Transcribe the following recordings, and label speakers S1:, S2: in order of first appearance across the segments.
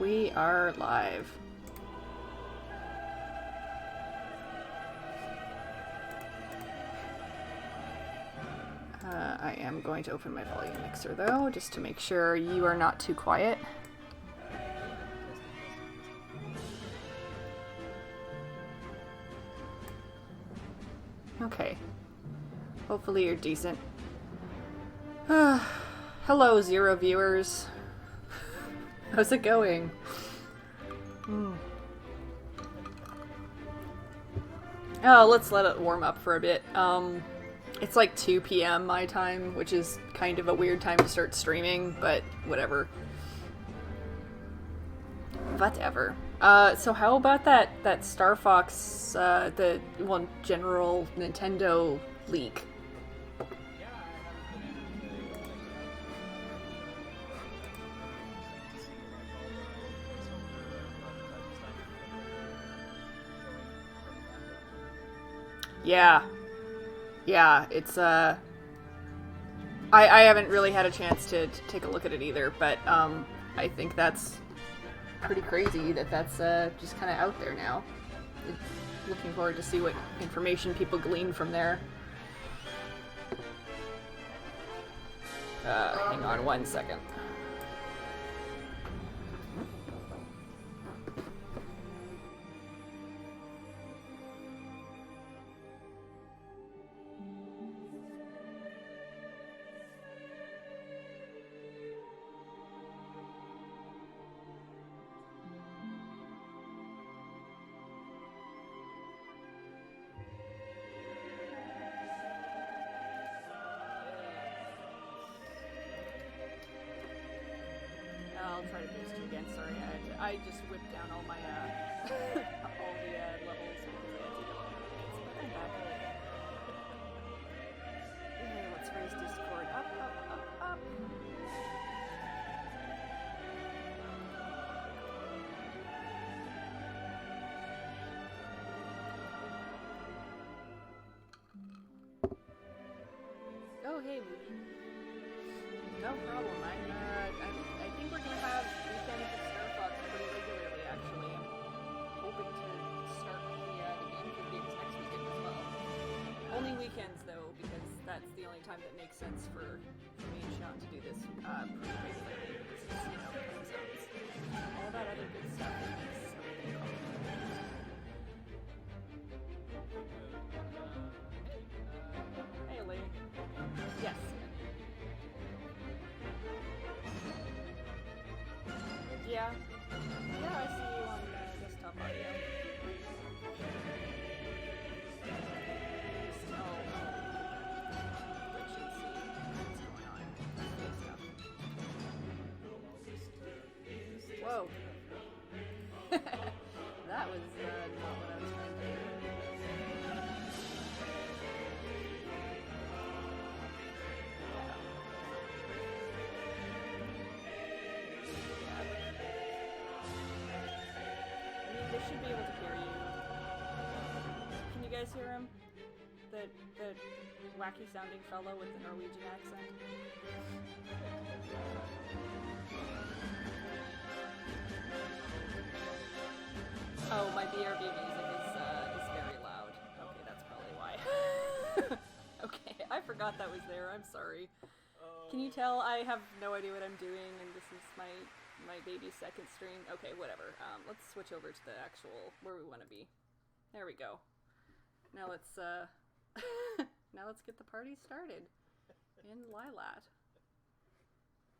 S1: We are live. I am going to open my volume mixer though, just to make sure you are not too quiet. Okay. Hopefully you're decent. Hello, 0 viewers. How's it going? Oh, let's let it warm up for a bit. It's like 2 p.m. my time, which is kind of a weird time to start streaming, but whatever. Whatever. So how about that Star Fox, the general Nintendo leak? Yeah, it's, I haven't really had a chance to take a look at it either, but, I think that's pretty crazy that's, just kind of out there now. Looking forward to see what information people glean from there. Hang on 1 second. I'll try to boost you again. Sorry, I just whipped down all my all the levels. But I'm back. Okay, let's raise Discord up. Oh, hey, Movie. No problem. I think we're gonna have weekends of Star Fox pretty regularly. Actually, I'm hoping to start the GameCube games next weekend as well. Only weekends though, because that's the only time that makes sense for me and Sean to do this pretty regularly. Because it's, time zones, all that other good stuff that makes everything complicated. Hey, lady. Yes. Yeah, I see you on the desktop audio. Whoa. That was not what I was trying to do. They should be able to hear you. Can you guys hear him? The wacky sounding fellow with the Norwegian accent? Oh, my BRB music is very loud. Okay, that's probably why. Okay, I forgot that was there. I'm sorry. Can you tell I have no idea what I'm doing, and this is my baby's second stream? Okay, whatever. Let's switch over to the actual where we want to be. There we go. Now let's now let's get the party started in Lilat,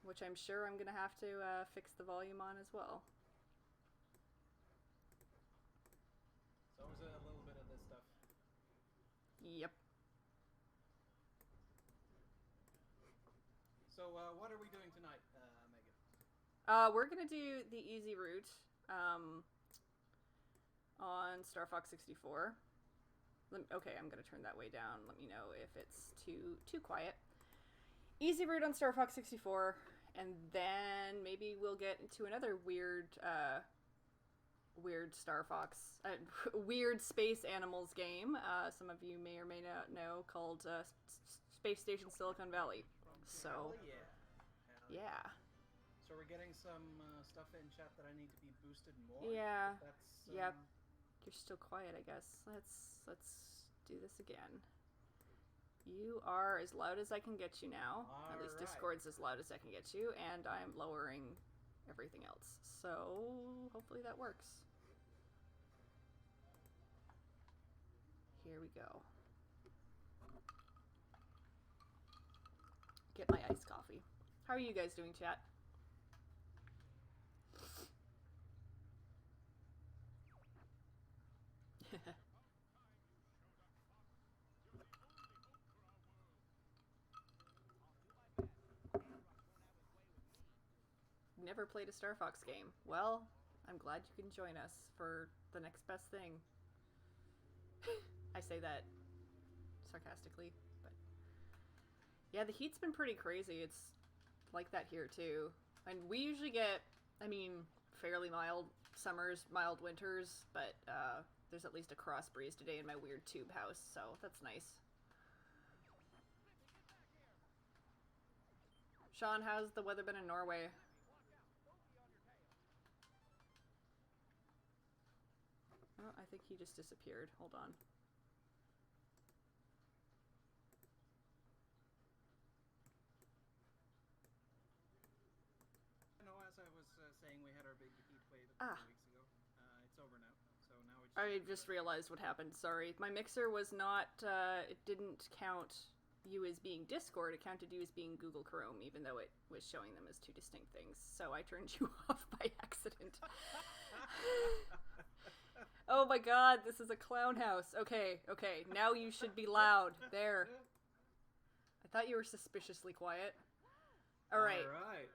S1: which I'm sure I'm gonna have to fix the volume on as well.
S2: So was a little bit of this stuff.
S1: Yep.
S2: So what are we doing tonight, Megan?
S1: We're gonna do the easy route on Star Fox 64. Okay, I'm gonna turn that way down. Let me know if it's too quiet. Easy route on Star Fox 64, and then maybe we'll get into another weird Star Fox, weird space animals game. Some of you may or may not know, called Space Station Silicon Valley. So, yeah.
S2: So we're getting some stuff in chat that I need to be boosted more.
S1: Yeah.
S2: That's
S1: Yep. You're still quiet, I guess. Let's do this again. You are as loud as I can get you now. At least Discord's as loud as I can get you, and I'm lowering everything else. So hopefully that works. Here we go. Get my iced coffee. How are you guys doing, chat? Never played a Star Fox game. Well, I'm glad you can join us for the next best thing. I say that sarcastically, but yeah, the heat's been pretty crazy. It's like that here too. And we usually get, I mean, fairly mild summers, mild winters, but there's at least a cross breeze today in my weird tube house, so that's nice. Sean, how's the weather been in Norway? Oh, I think he just disappeared. Hold on.
S2: No, as I was saying, we had our big heat wave a couple weeks ago. It's over now. So now it's.
S1: I just realized what happened. Sorry, my mixer was not. It didn't count you as being Discord. It counted you as being Google Chrome, even though it was showing them as two distinct things. So I turned you off by accident. Oh my god, this is a clown house. Okay, now you should be loud. There. I thought you were suspiciously quiet. Alright.
S2: Alright.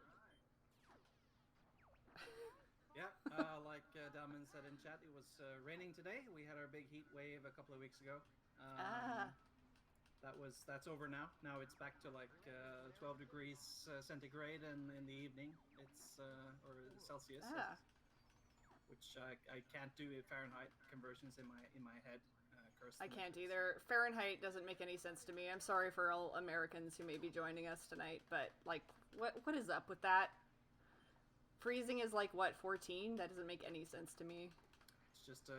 S2: Yeah, like Dalman said in chat, it was raining today. We had our big heat wave a couple of weeks ago. That's over now. Now it's back to like 12 degrees centigrade and in the evening. It's or Celsius. Which I can't do Fahrenheit conversions in my head.
S1: I can't either. Fahrenheit doesn't make any sense to me. I'm sorry for all Americans who may be joining us tonight, but like, what is up with that? Freezing is like what, 14? That doesn't make any sense to me.
S2: It's just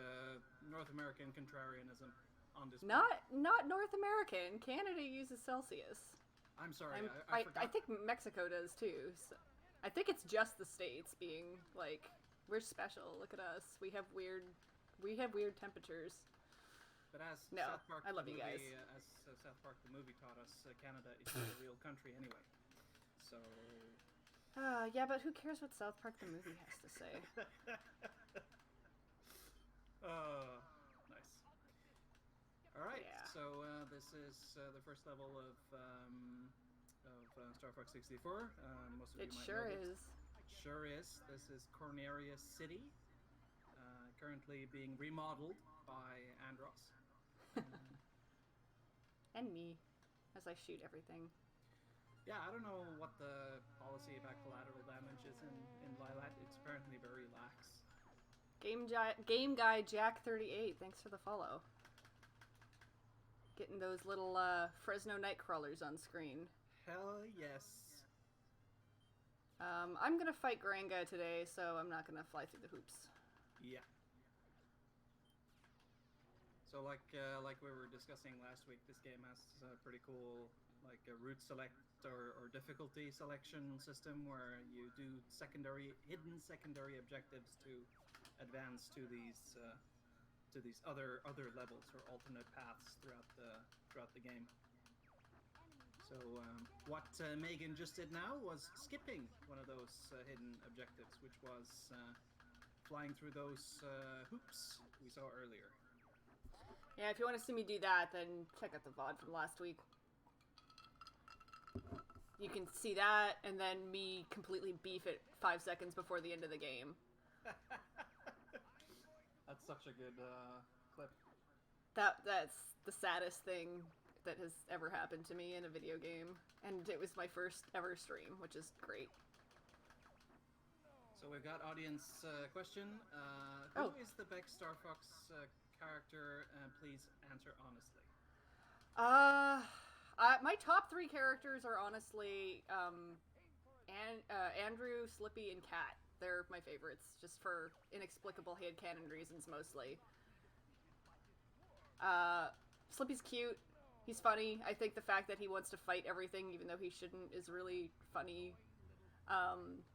S2: North American contrarianism on display.
S1: Not North American. Canada uses Celsius.
S2: I'm sorry, I forgot.
S1: I think Mexico does too. So I think it's just the States being like, we're special. Look at us. We have weird temperatures.
S2: But as
S1: no,
S2: South Park,
S1: I love you guys.
S2: As South Park the movie taught us, Canada is not a real country anyway. So.
S1: Yeah, but who cares what South Park the movie has to say?
S2: Nice. All right.
S1: Yeah.
S2: So this is the first level of Star Fox 64. Most of you might
S1: sure
S2: know
S1: is.
S2: Sure is. This is Corneria City, currently being remodeled by Andros.
S1: And me, as I shoot everything.
S2: Yeah, I don't know what the policy about collateral damage is in Lilat. It's apparently very lax.
S1: Game Guy Jack38, thanks for the follow. Getting those little Fresno Nightcrawlers on screen.
S2: Hell yes.
S1: I'm gonna fight Granga today, so I'm not gonna fly through the hoops.
S2: Yeah. So like we were discussing last week, this game has a pretty cool like a route select or difficulty selection system where you do hidden secondary objectives to advance to these other levels or alternate paths throughout the game. So what Megan just did now was skipping one of those hidden objectives, which was flying through those hoops we saw earlier.
S1: Yeah, if you want to see me do that, then check out the VOD from last week. You can see that, and then me completely beef it 5 seconds before the end of the game.
S2: That's such a good clip.
S1: That's the saddest thing that has ever happened to me in a video game, and it was my first ever stream, which is great.
S2: So we've got audience question. Who is the best Star Fox character? Please answer honestly.
S1: My top 3 characters are honestly Andrew, Slippy, and Cat. They're my favorites, just for inexplicable headcanon reasons mostly. Slippy's cute. He's funny. I think the fact that he wants to fight everything, even though he shouldn't, is really funny.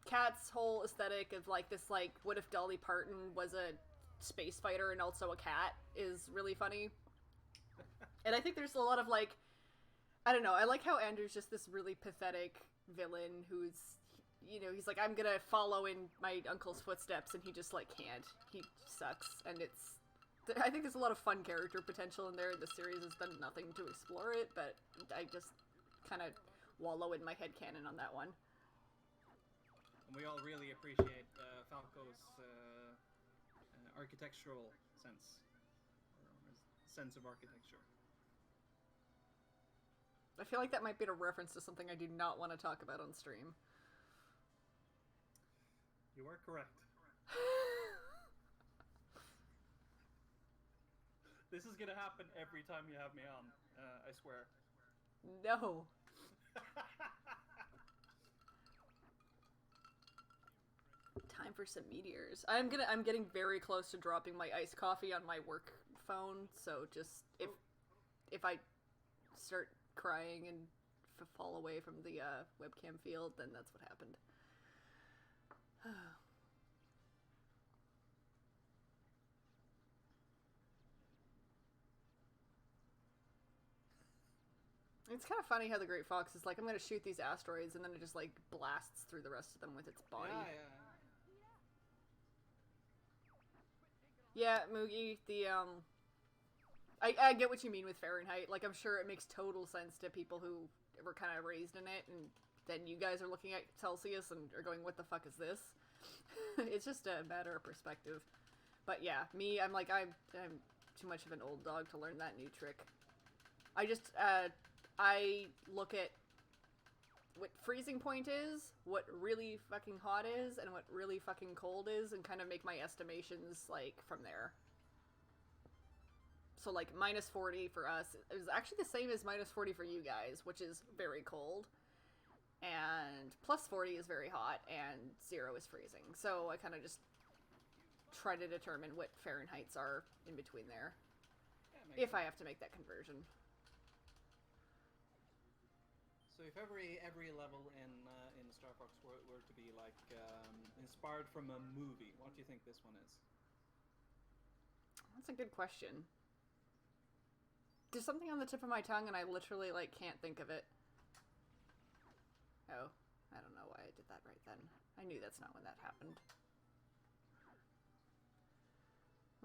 S1: Cat's whole aesthetic of, like, this, like, what if Dolly Parton was a space fighter and also a cat is really funny. And I think there's a lot of, like, I don't know, I like how Andrew's just this really pathetic villain who's, you know, he's like, I'm gonna follow in my uncle's footsteps, and he just, like, can't. He sucks, and it's... I think there's a lot of fun character potential in there, and the series has done nothing to explore it, but I just kind of wallow in my headcanon on that one.
S2: And we all really appreciate Falco's architectural sense, or sense of architecture.
S1: I feel like that might be a reference to something I do not want to talk about on stream.
S2: You are correct. This is gonna happen every time you have me on, I swear.
S1: No. Time for some meteors. I'm getting very close to dropping my iced coffee on my work phone, so just if I start crying and fall away from the webcam field, then that's what happened. It's kind of funny how the Great Fox is like, I'm gonna shoot these asteroids, and then it just, like, blasts through the rest of them with its body. Yeah, Moogie, the, I get what you mean with Fahrenheit. Like, I'm sure it makes total sense to people who were kind of raised in it, and then you guys are looking at Celsius and are going, what the fuck is this? It's just a matter of perspective. But yeah, me, I'm like, I'm too much of an old dog to learn that new trick. I just, I look at what freezing point is, what really fucking hot is, and what really fucking cold is, and kind of make my estimations, like, from there. So, like, minus 40 for us is actually the same as minus 40 for you guys, which is very cold. And plus 40 is very hot, and 0 is freezing. So I kind of just try to determine what Fahrenheits are in between there. If sense. I have to make that conversion.
S2: So if every level in Star Fox were to be, like, inspired from a movie, what do you think this one is?
S1: That's a good question. There's something on the tip of my tongue, and I literally, like, can't think of it. Oh, I don't know why I did that right then. I knew that's not when that happened.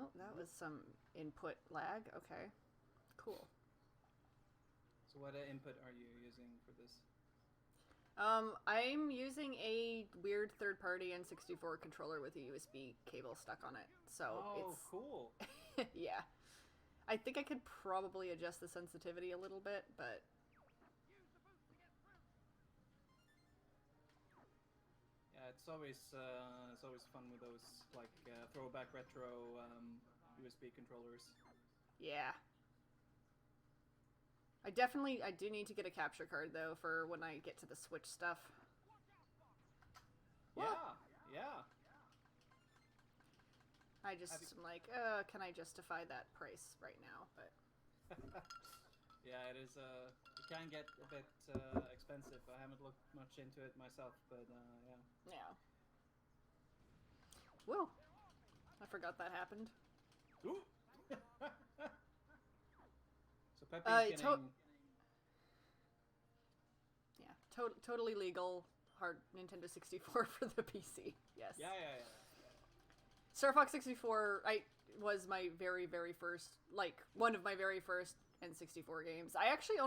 S1: Oh, that was some input lag. Okay, cool.
S2: So what input are you using for this?
S1: I'm using a weird third-party N64 controller with a USB cable stuck on it. So it's
S2: cool.
S1: Yeah. I think I could probably adjust the sensitivity a little bit, but
S2: yeah, it's always fun with those, like, throwback retro USB controllers.
S1: Yeah. I do need to get a capture card, though, for when I get to the Switch stuff.
S2: Yeah, yeah.
S1: I just am like, can I justify that price right now? But
S2: yeah, it is. It can get a bit expensive. I haven't looked much into it myself, but yeah.
S1: Yeah. Whoa! I forgot that happened.
S2: Ooh. So Pepe's getting...
S1: Yeah, totally legal. Hard Nintendo 64 for the PC. Yes.
S2: Yeah.
S1: Star Fox 64, was my very, very first, like, one of my very first N64 games. I actually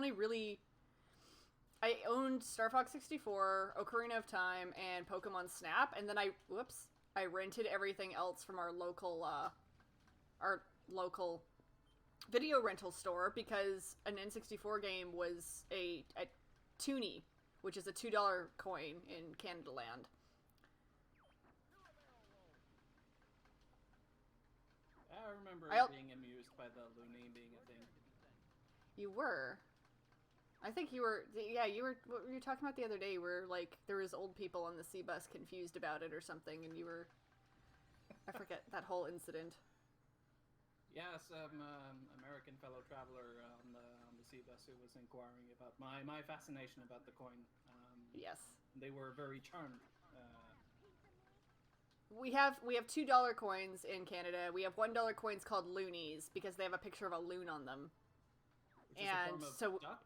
S1: I owned Star Fox 64, Ocarina of Time, and Pokemon Snap, and then I rented everything else from our local video rental store, because an N64 game was a toonie, which is a $2 coin in Canada Land.
S2: I remember being amused by the Looney being a thing.
S1: You were? I think you were, yeah, what were you talking about the other day where, like, there was old people on the sea bus confused about it or something, and you were, I forget that whole incident.
S2: Yeah, some American fellow traveler on the sea bus who was inquiring about my fascination about the coin.
S1: Yes.
S2: They were very charmed.
S1: We have $2 coins in Canada. We have $1 coins called loonies because they have a picture of a loon on them.
S2: Which is a form of duck,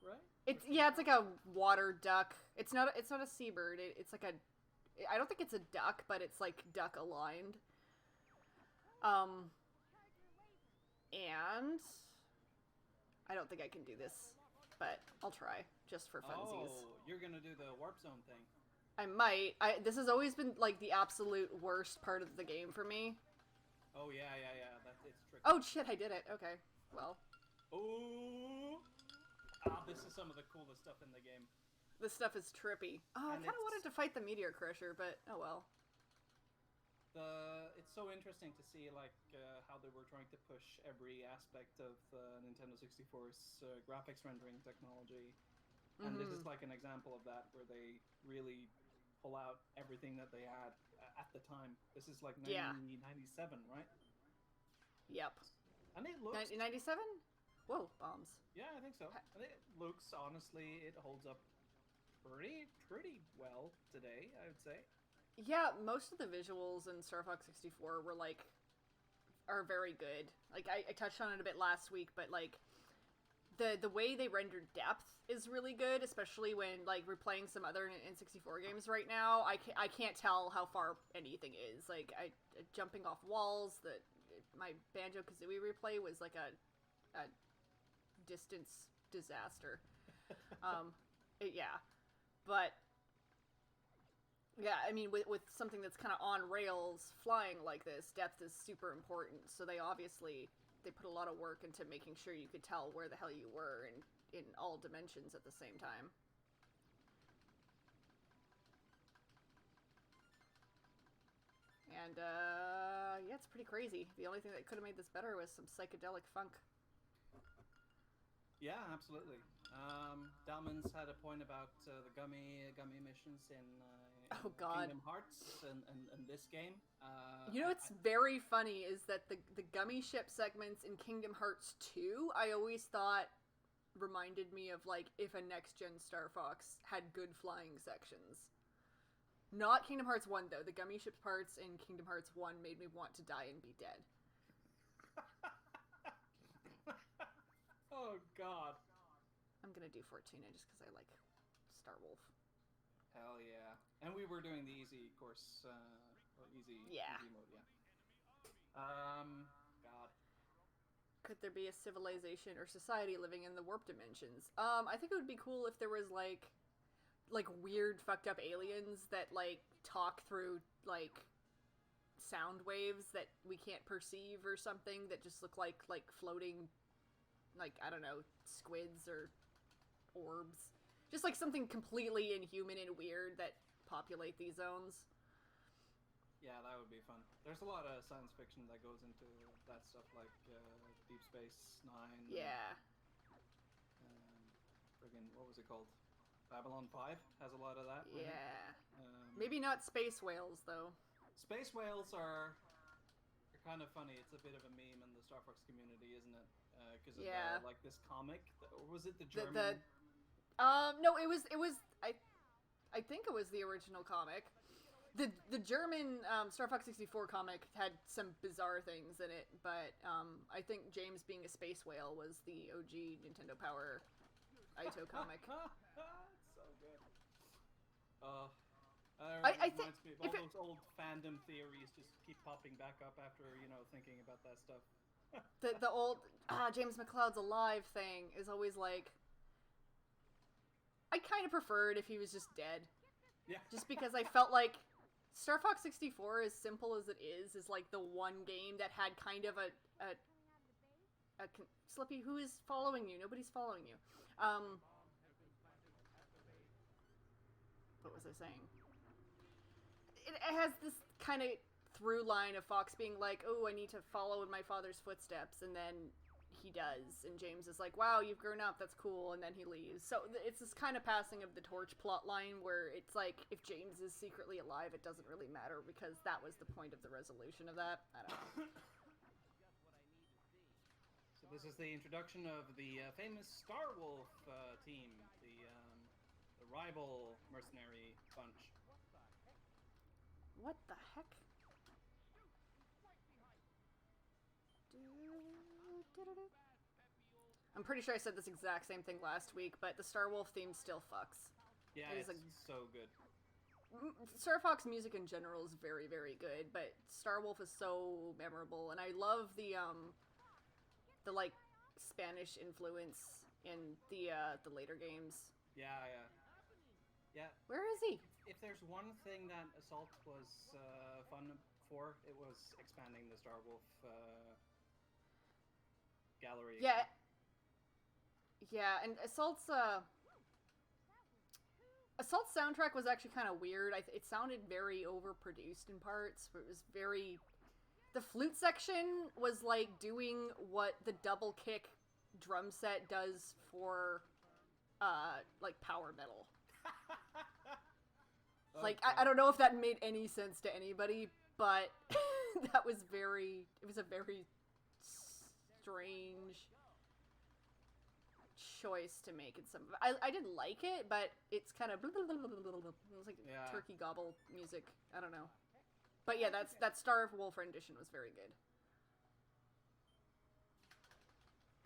S2: right?
S1: It's like a water duck. It's not a seabird. It's like a, I don't think it's a duck, but it's like duck aligned. And I don't think I can do this, but I'll try just for funsies.
S2: Oh, you're gonna do the warp zone thing.
S1: I might. This has always been like the absolute worst part of the game for me.
S2: Oh yeah. It's tricky.
S1: Oh shit! I did it. Okay. Well.
S2: Oh. This is some of the coolest stuff in the game.
S1: This stuff is trippy. Oh, I kind of wanted to fight the meteor crusher, but oh well.
S2: It's so interesting to see like how they were trying to push every aspect of Nintendo 64's graphics rendering technology, and this is like an example of that where they really pull out everything that they had at the time. This is like 1997, right?
S1: Yep.
S2: And it looks
S1: 1997. Whoa, bombs.
S2: Yeah, I think so. And it looks, honestly, it holds up pretty well today, I would say.
S1: Yeah, most of the visuals in Star Fox 64 were like, are very good. Like I touched on it a bit last week, but like the way they render depth is really good, especially when like we're playing some other N64 games right now. I can't tell how far anything is. Like jumping off walls. My Banjo-Kazooie replay was like a distance disaster. Yeah, but. Yeah, I mean, with something that's kind of on rails flying like this, depth is super important. So they put a lot of work into making sure you could tell where the hell you were in all dimensions at the same time. And, yeah, it's pretty crazy. The only thing that could have made this better was some psychedelic funk.
S2: Yeah, absolutely. Dalman's had a point about the gummy missions in Kingdom Hearts and this game.
S1: You know what's very funny is that the gummy ship segments in Kingdom Hearts 2, I always thought reminded me of like if a next-gen Star Fox had good flying sections. Not Kingdom Hearts 1 though. The gummy ship parts in Kingdom Hearts 1 made me want to die and be dead.
S2: Oh god.
S1: I'm gonna do Fortuna just because I like Star Wolf.
S2: Hell yeah. And we were doing the easy course, or easy mode, yeah. God.
S1: Could there be a civilization or society living in the warp dimensions? I think it would be cool if there was like weird fucked up aliens that like talk through like sound waves that we can't perceive or something that just look like floating, like, I don't know, squids or orbs. Just like something completely inhuman and weird that populate these zones.
S2: Yeah, that would be fun. There's a lot of science fiction that goes into that stuff, like Deep Space Nine.
S1: Yeah.
S2: Friggin', what was it called? Babylon 5 has a lot of that.
S1: Yeah.
S2: Right?
S1: Maybe not space whales, though.
S2: Space whales are kind of funny. It's a bit of a meme in the Star Fox community, isn't it? Because of like this comic. Or was it the German?
S1: No, it was. I think it was the original comic. The German Star Fox 64 comic had some bizarre things in it, but I think James being a space whale was the OG Nintendo Power Ito comic.
S2: It's so good. I think me of all those old fandom theories just keep popping back up after thinking about that stuff.
S1: the old James McCloud's alive thing is always like, I kind of preferred if he was just dead.
S2: Yeah.
S1: Just because I felt like Star Fox 64, as simple as it is like the one game that had kind of a Slippy, who is following you? Nobody's following you. What was I saying? It has this kind of through line of Fox being like, oh, I need to follow in my father's footsteps, and then he does, and James is like, wow, you've grown up, that's cool, and then he leaves. So it's this kind of passing of the torch plot line where it's like, if James is secretly alive, it doesn't really matter, because that was the point of the resolution of that. I don't know.
S2: So this is the introduction of the famous Starwolf team, the rival mercenary bunch.
S1: What the heck? I'm pretty sure I said this exact same thing last week, but the Starwolf theme still fucks.
S2: Yeah, it's so good.
S1: Star Fox music in general is very, very good, but Starwolf is so memorable, and I love the like Spanish influence in the later games.
S2: Yeah.
S1: Where is he?
S2: If there's one thing that Assault was fun for, it was expanding the Starwolf gallery.
S1: Yeah, and Assault's soundtrack was actually kind of weird. It sounded very overproduced in parts. It was very... The flute section was like doing what the double kick drum set does for, like, power metal. Like, I don't know if that made any sense to anybody, but that was it was a very strange choice to make in some of it. I didn't like it, but it's kind of... It was like turkey gobble music. I don't know. But yeah, that Starwolf rendition was very good.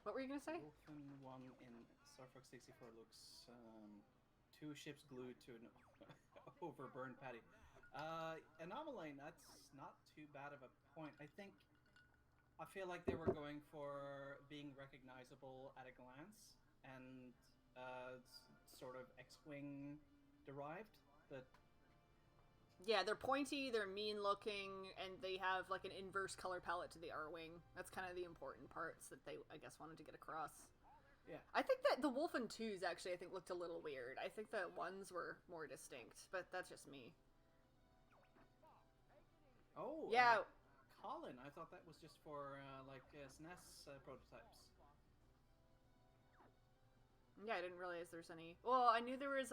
S1: What were you gonna say?
S2: Wolfen 1 in Star Fox 64 looks 2 ships glued to an overburned patty. Anomaline, that's not too bad of a point. I feel like they were going for being recognizable at a glance and sort of X-Wing derived, but...
S1: Yeah, they're pointy, they're mean-looking, and they have, like, an inverse color palette to the R-Wing. That's kind of the important parts that they, I guess, wanted to get across.
S2: Yeah.
S1: I think that the Wolfen 2s, actually, I think, looked a little weird. I think the ones were more distinct, but that's just me.
S2: Oh!
S1: Yeah!
S2: Colin, I thought that was just for, SNES prototypes.
S1: Yeah, I didn't realize there's any... Well, I knew there was,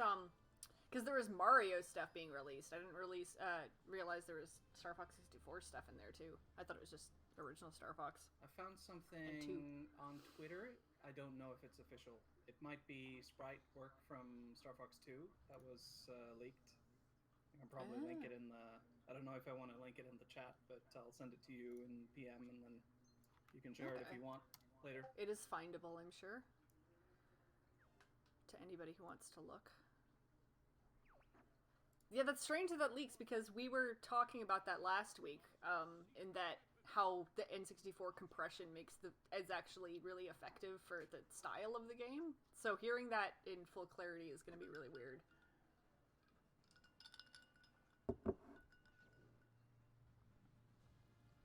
S1: because there was Mario stuff being released. I didn't realize there was Star Fox 64 stuff in there, too. I thought it was just original Star Fox.
S2: I found something on Twitter. I don't know if it's official. It might be sprite work from Star Fox 2 that was leaked. I can probably link it in the... I don't know if I want to link it in the chat, but I'll send it to you in PM, and then you can share it if you want later.
S1: It is findable, I'm sure. To anybody who wants to look. Yeah, that's strange that that leaks, because we were talking about that last week, in that how the N64 compression is actually really effective for the style of the game. So hearing that in full clarity is going to be really weird.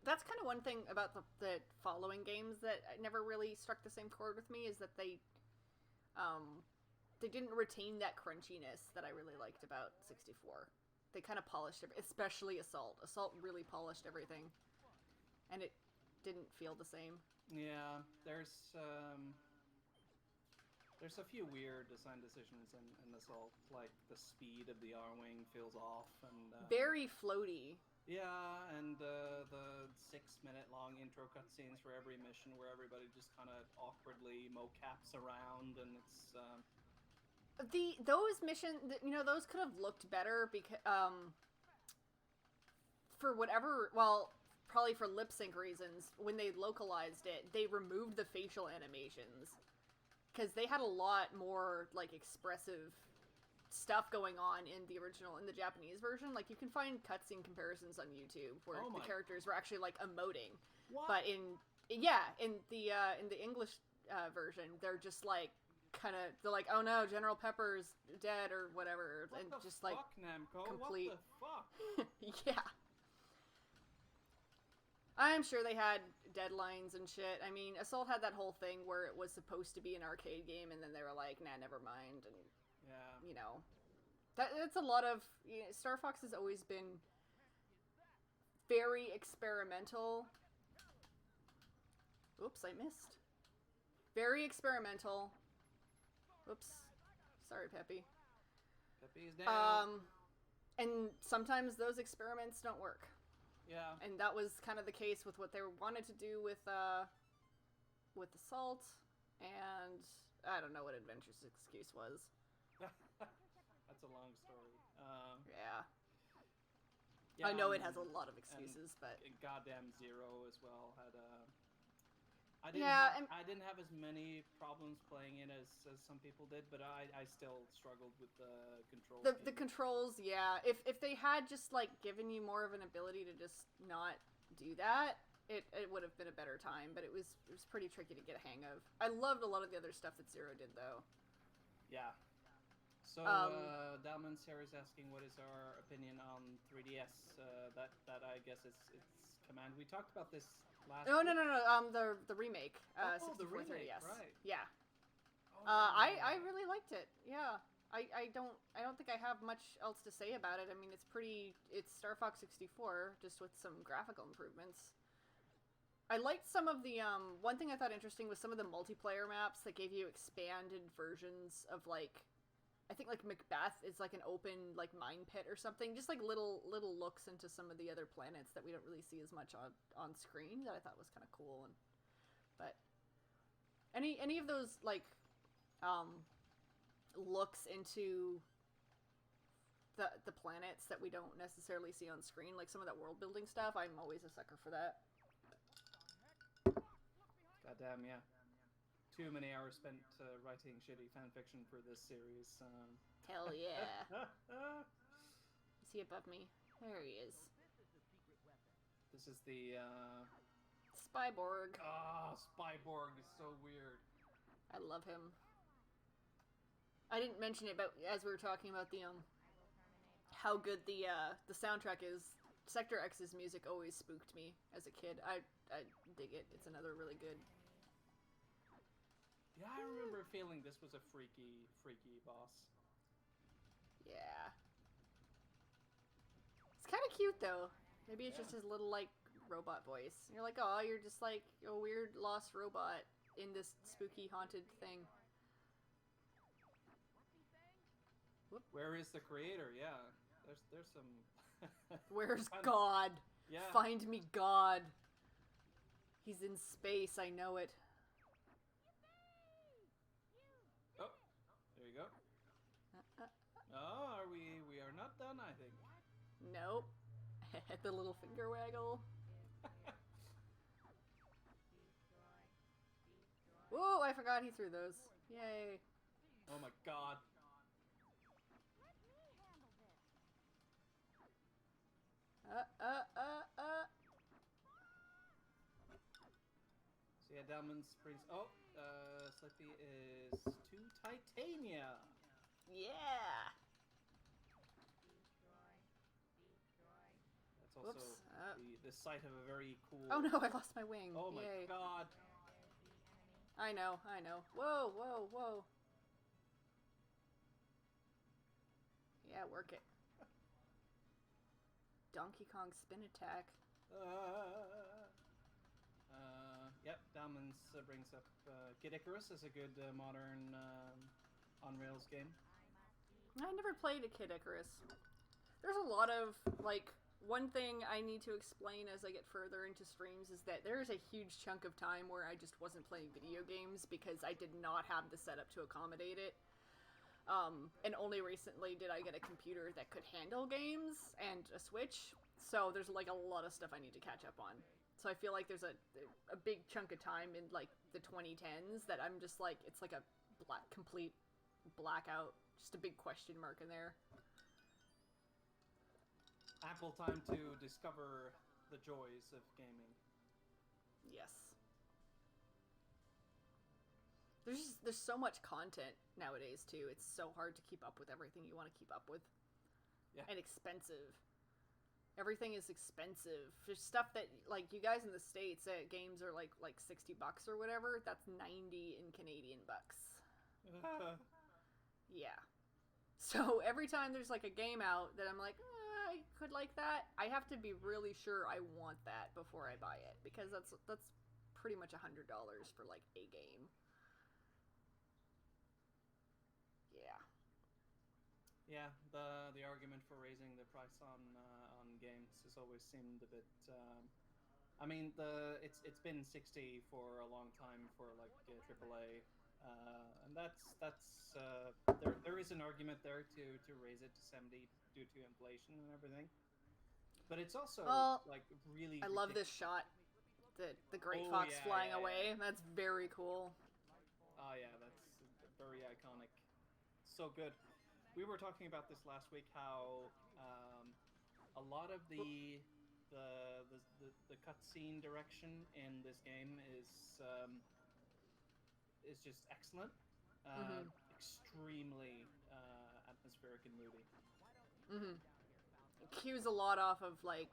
S1: That's kind of one thing about the following games that never really struck the same chord with me, is that they didn't retain that crunchiness that I really liked about 64. They kind of polished it, especially Assault. Assault really polished everything, and it didn't feel the same.
S2: Yeah, there's a few weird design decisions in Assault, like the speed of the R-Wing feels off, and
S1: very floaty.
S2: Yeah, and the 6-minute long intro cutscenes for every mission where everybody just kind of awkwardly mocaps around, and it's
S1: those missions, those could have looked better because for whatever, well, probably for lip sync reasons, when they localized it, they removed the facial animations because they had a lot more like expressive stuff going on in the Japanese version. Like, you can find cutscene comparisons on YouTube where the characters were actually like emoting.
S2: What?
S1: But in the English version, they're just like they're like, oh no, General Pepper's dead or whatever,
S2: what
S1: and
S2: the
S1: just
S2: fuck,
S1: like
S2: Namco?
S1: complete.
S2: What the fuck?
S1: Yeah. I'm sure they had deadlines and shit. I mean, Assault had that whole thing where it was supposed to be an arcade game, and then they were like, nah, never mind, and
S2: yeah,
S1: that's a lot of... Star Fox has always been very experimental. Oops, I missed. Very experimental. Oops. Sorry, Peppy.
S2: Peppy's down.
S1: And sometimes those experiments don't work.
S2: Yeah.
S1: And that was kind of the case with what they wanted to do with Assault, and I don't know what Adventure's excuse was.
S2: That's a long story.
S1: Yeah.
S2: Yeah,
S1: I know it has a lot of excuses, but
S2: goddamn Zero as well had I didn't have as many problems playing it as some people did, but I still struggled with the controls.
S1: The controls, yeah. If they had just like given you more of an ability to just not do that, it would have been a better time. But it was pretty tricky to get a hang of. I loved a lot of the other stuff that Zero did, though.
S2: Yeah. So Dalman's here is asking what is our opinion on 3DS. That I guess it's Command. We talked about this last.
S1: No. The remake.
S2: The remake,
S1: 3DS.
S2: right?
S1: Yeah.
S2: Oh,
S1: I really liked it. Yeah. I don't think I have much else to say about it. I mean, it's Star Fox 64 just with some graphical improvements. I liked some of the one thing I thought interesting was some of the multiplayer maps that gave you expanded versions of like, I think like Macbeth is like an open like mine pit or something, just like little looks into some of the other planets that we don't really see as much on screen that I thought was kind of cool. But any of those like looks into the planets that we don't necessarily see on screen, like some of that world building stuff, I'm always a sucker for that.
S2: Goddamn, yeah. Too many hours spent writing shitty fanfiction for this series.
S1: Hell yeah. Is he above me? There he is.
S2: This is the
S1: Spyborg.
S2: Oh, Spyborg is so weird.
S1: I love him. I didn't mention it, but as we were talking about the how good the soundtrack is, Sector X's music always spooked me as a kid. I dig it. It's another really good.
S2: Yeah, I remember feeling this was a freaky boss.
S1: Yeah. It's kind of cute though. Maybe it's just his little like robot voice. You're like, oh, you're just like a weird lost robot in this spooky haunted thing. Whoop.
S2: Where is the creator? Yeah, there's some.
S1: Where's God?
S2: Yeah.
S1: Find me God. He's in space. I know it.
S2: Oh, there you go. Oh, we are not done, I think.
S1: Nope. The little finger waggle. Whoa, I forgot he threw those. Yay.
S2: Oh my god. So yeah, Dalman's pretty... Oh, Slippy is to Titania.
S1: Yeah.
S2: That's also the site of a very cool...
S1: Oh no, I lost my wing.
S2: Oh my
S1: Yay.
S2: god.
S1: I know. Whoa. Yeah, work it. Donkey Kong spin attack.
S2: Yep, Dalman's brings up Kid Icarus as a good modern on-rails game.
S1: I never played a Kid Icarus. There's a lot of, like, one thing I need to explain as I get further into streams is that there is a huge chunk of time where I just wasn't playing video games because I did not have the setup to accommodate it. And only recently did I get a computer that could handle games and a Switch, so there's like a lot of stuff I need to catch up on. So I feel like there's a big chunk of time in like the 2010s that I'm just like, it's like a complete blackout, just a big question mark in there.
S2: Ample time to discover the joys of gaming.
S1: Yes. There's so much content nowadays too. It's so hard to keep up with everything you want to keep up with.
S2: Yeah.
S1: And expensive. Everything is expensive. There's stuff that like you guys in the States, games are like $60 or whatever. That's 90 in Canadian bucks. Yeah. So every time there's like a game out that I'm like, I could like that, I have to be really sure I want that before I buy it, because that's pretty much $100 for like a game.
S2: Yeah, the argument for raising the price on games has always seemed a bit. I mean, it's been 60 for a long time for like AAA, and there is an argument there to raise it to 70 due to inflation and everything. But it's also
S1: Well,
S2: like really
S1: I love this
S2: ridiculous.
S1: shot. The great
S2: Oh
S1: fox
S2: yeah,
S1: flying
S2: yeah, yeah.
S1: away. That's very cool.
S2: Oh yeah, that's very iconic. So good. We were talking about this last week. How a lot of the cutscene direction in this game is just excellent.
S1: Mm-hmm.
S2: Extremely atmospheric and moody.
S1: Mm-hmm. It cues a lot off of like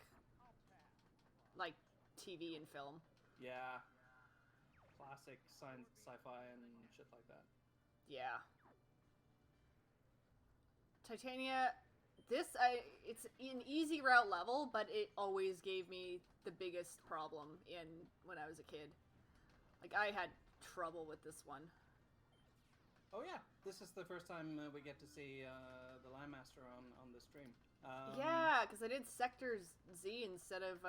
S1: TV and film.
S2: Yeah, classic science, sci-fi, and shit like that.
S1: Yeah. Titania, it's an easy route level, but it always gave me the biggest problem in when I was a kid. Like I had trouble with this one.
S2: Oh yeah, this is the first time we get to see the Line Master on the stream.
S1: Yeah, because I did Sector Z instead of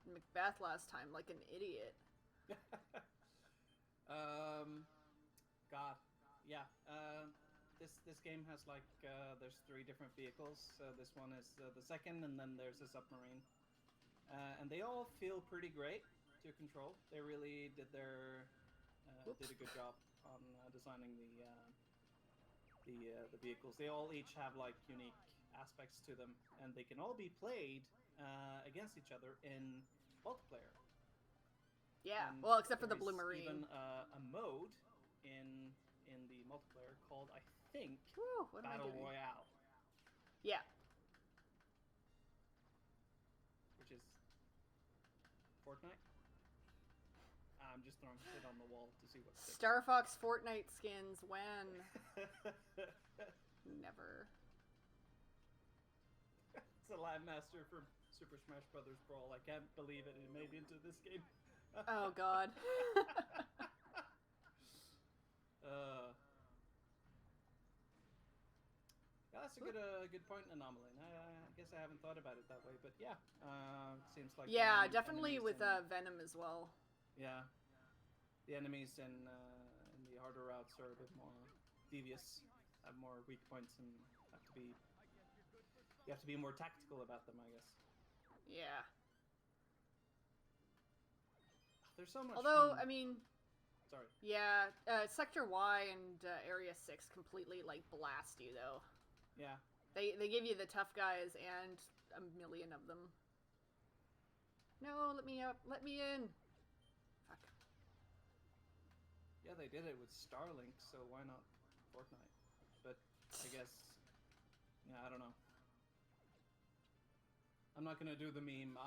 S1: Macbeth last time, like an idiot.
S2: um, God, yeah. This game has like there's 3 different vehicles. This one is the second, and then there's a submarine, and they all feel pretty great to control. They really did a good job on designing the vehicles. They all each have like unique aspects to them, and they can all be played against each other in multiplayer.
S1: Yeah,
S2: And
S1: well, except for
S2: there
S1: the
S2: is
S1: Blue Marine.
S2: even a mode in the multiplayer called, I think,
S1: Whew, what am I
S2: Battle
S1: doing?
S2: Royale,
S1: Yeah.
S2: which is Fortnite. I'm just throwing shit on the wall to see what sticks.
S1: Star Fox Fortnite skins when? Never.
S2: It's a Line Master from Super Smash Brothers Brawl. I can't believe it. It made it into this game.
S1: Oh god.
S2: uh, yeah, that's a good point, Anomaly. I guess I haven't thought about it that way, but yeah, it seems like
S1: Yeah, definitely with Venom as well.
S2: Yeah, the enemies in the harder routes are a bit more devious, have more weak points, and you have to be more tactical about them, I guess.
S1: Yeah.
S2: There's so much.
S1: Although,
S2: fun.
S1: I mean,
S2: sorry.
S1: Yeah, Sector Y and Area 6 completely like blast you though.
S2: Yeah.
S1: They give you the tough guys and a million of them. No, let me up. Let me in. Fuck.
S2: Yeah, they did it with Starlink, so why not Fortnite? But I guess, yeah, I don't know. I'm not gonna do the meme.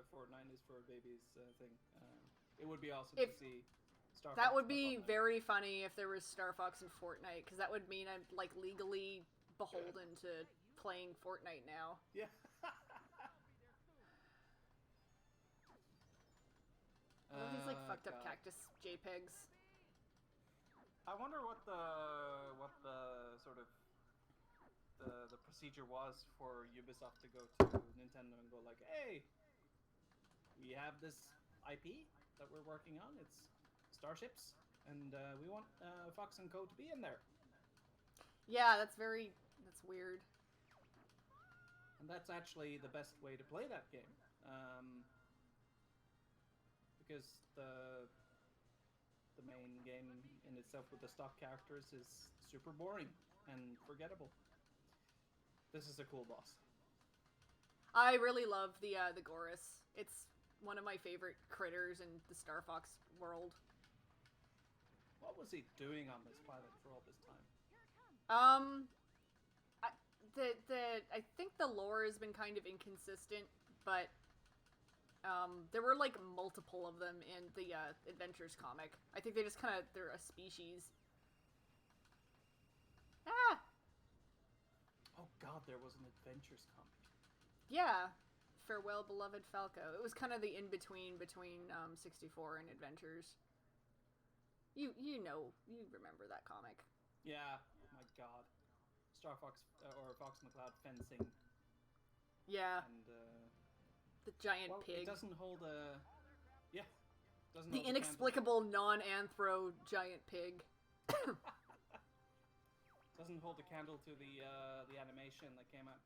S2: Fortnite is for babies thing. It would be awesome to see Star Fox.
S1: That would be very funny if there was Star Fox in Fortnite, because that would mean I'm like legally beholden to playing Fortnite now.
S2: Yeah.
S1: I love these like fucked up cactus JPEGs.
S2: I wonder what the sort of the procedure was for Ubisoft to go to Nintendo and go like, hey, we have this IP that we're working on. It's Starships, and we want Fox and Co. to be in there.
S1: Yeah, that's weird.
S2: And that's actually the best way to play that game. Because the main game in itself with the stock characters is super boring and forgettable. This is a cool boss.
S1: I really love the Gorus. It's one of my favorite critters in the Star Fox world.
S2: What was he doing on this planet for all this time?
S1: I think the lore has been kind of inconsistent, but there were like multiple of them in the Adventures comic. I think they're a species. Ah!
S2: Oh god, there was an Adventures comic.
S1: Yeah. Farewell, Beloved Falco. It was kind of the in-between between 64 and Adventures. You remember that comic.
S2: Yeah, oh my god. Star Fox or Fox McCloud fencing,
S1: Yeah,
S2: and
S1: the giant
S2: well,
S1: pig.
S2: it doesn't hold a doesn't
S1: The
S2: hold
S1: inexplicable non-anthro giant pig.
S2: doesn't hold a candle to the animation that came out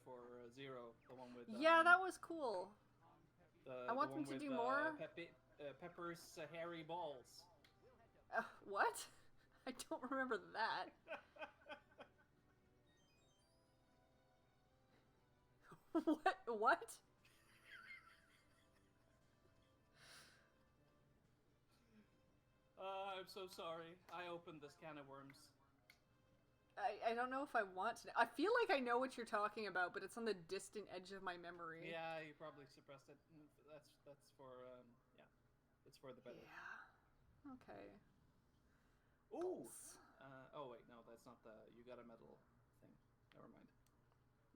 S2: for Zero, the one with
S1: Yeah, that was cool. I want
S2: the
S1: them
S2: one
S1: to
S2: with
S1: do more.
S2: Pepper's hairy balls.
S1: What? I don't remember that. What? What?
S2: I'm so sorry. I opened this can of worms.
S1: I don't know if I want to. I feel like I know what you're talking about, but it's on the distant edge of my memory.
S2: Yeah, you probably suppressed it. That's for yeah, it's for the better.
S1: Yeah. Okay.
S2: Ooh. Oh wait, no, that's not the you got a medal thing. Never mind.